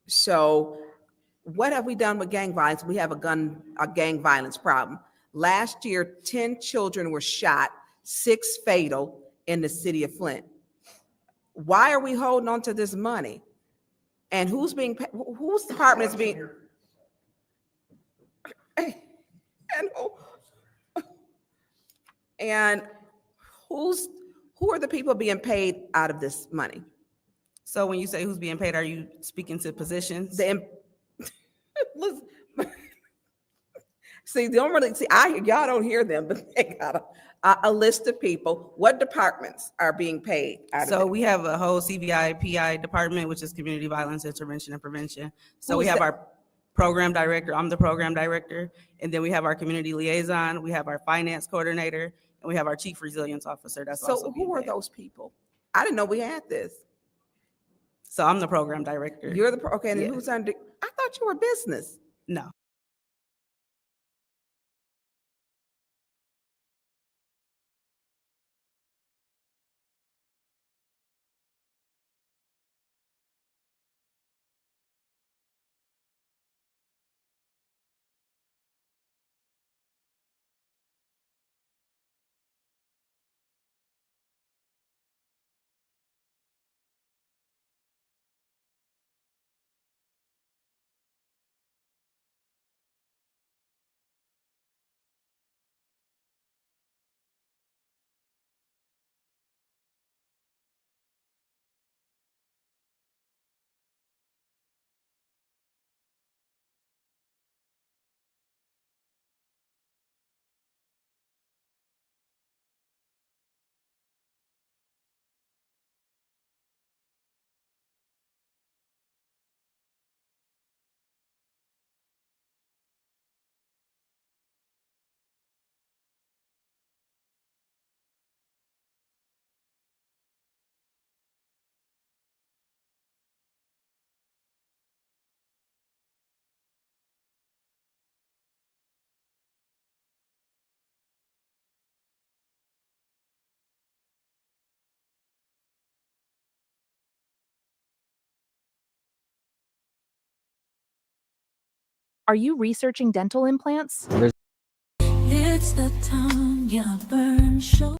So what have we done with gang violence? We have a gang violence problem. Last year, 10 children were shot, 6 fatal in the city of Flint. Why are we holding on to this money? And who's being, whose department is being? And and who are the people being paid out of this money? So when you say who's being paid, are you speaking to positions? Listen, see, they don't really see. Y'all don't hear them, but they got a list of people. What departments are being paid out of So it? we have a whole CVI PI department, which is Community Violence Intervention and Prevention. So Who we is have that? our program director, I'm the program director, and then we have our community liaison, we have our finance coordinator, and we have our chief resilience officer. That's also So being who are paid. those people? I didn't know we had this. So I'm the program director. You're the okay. And Yeah. who's under? I thought you were business. No. Are you researching dental implants? It's the tongue, yeah, burn show.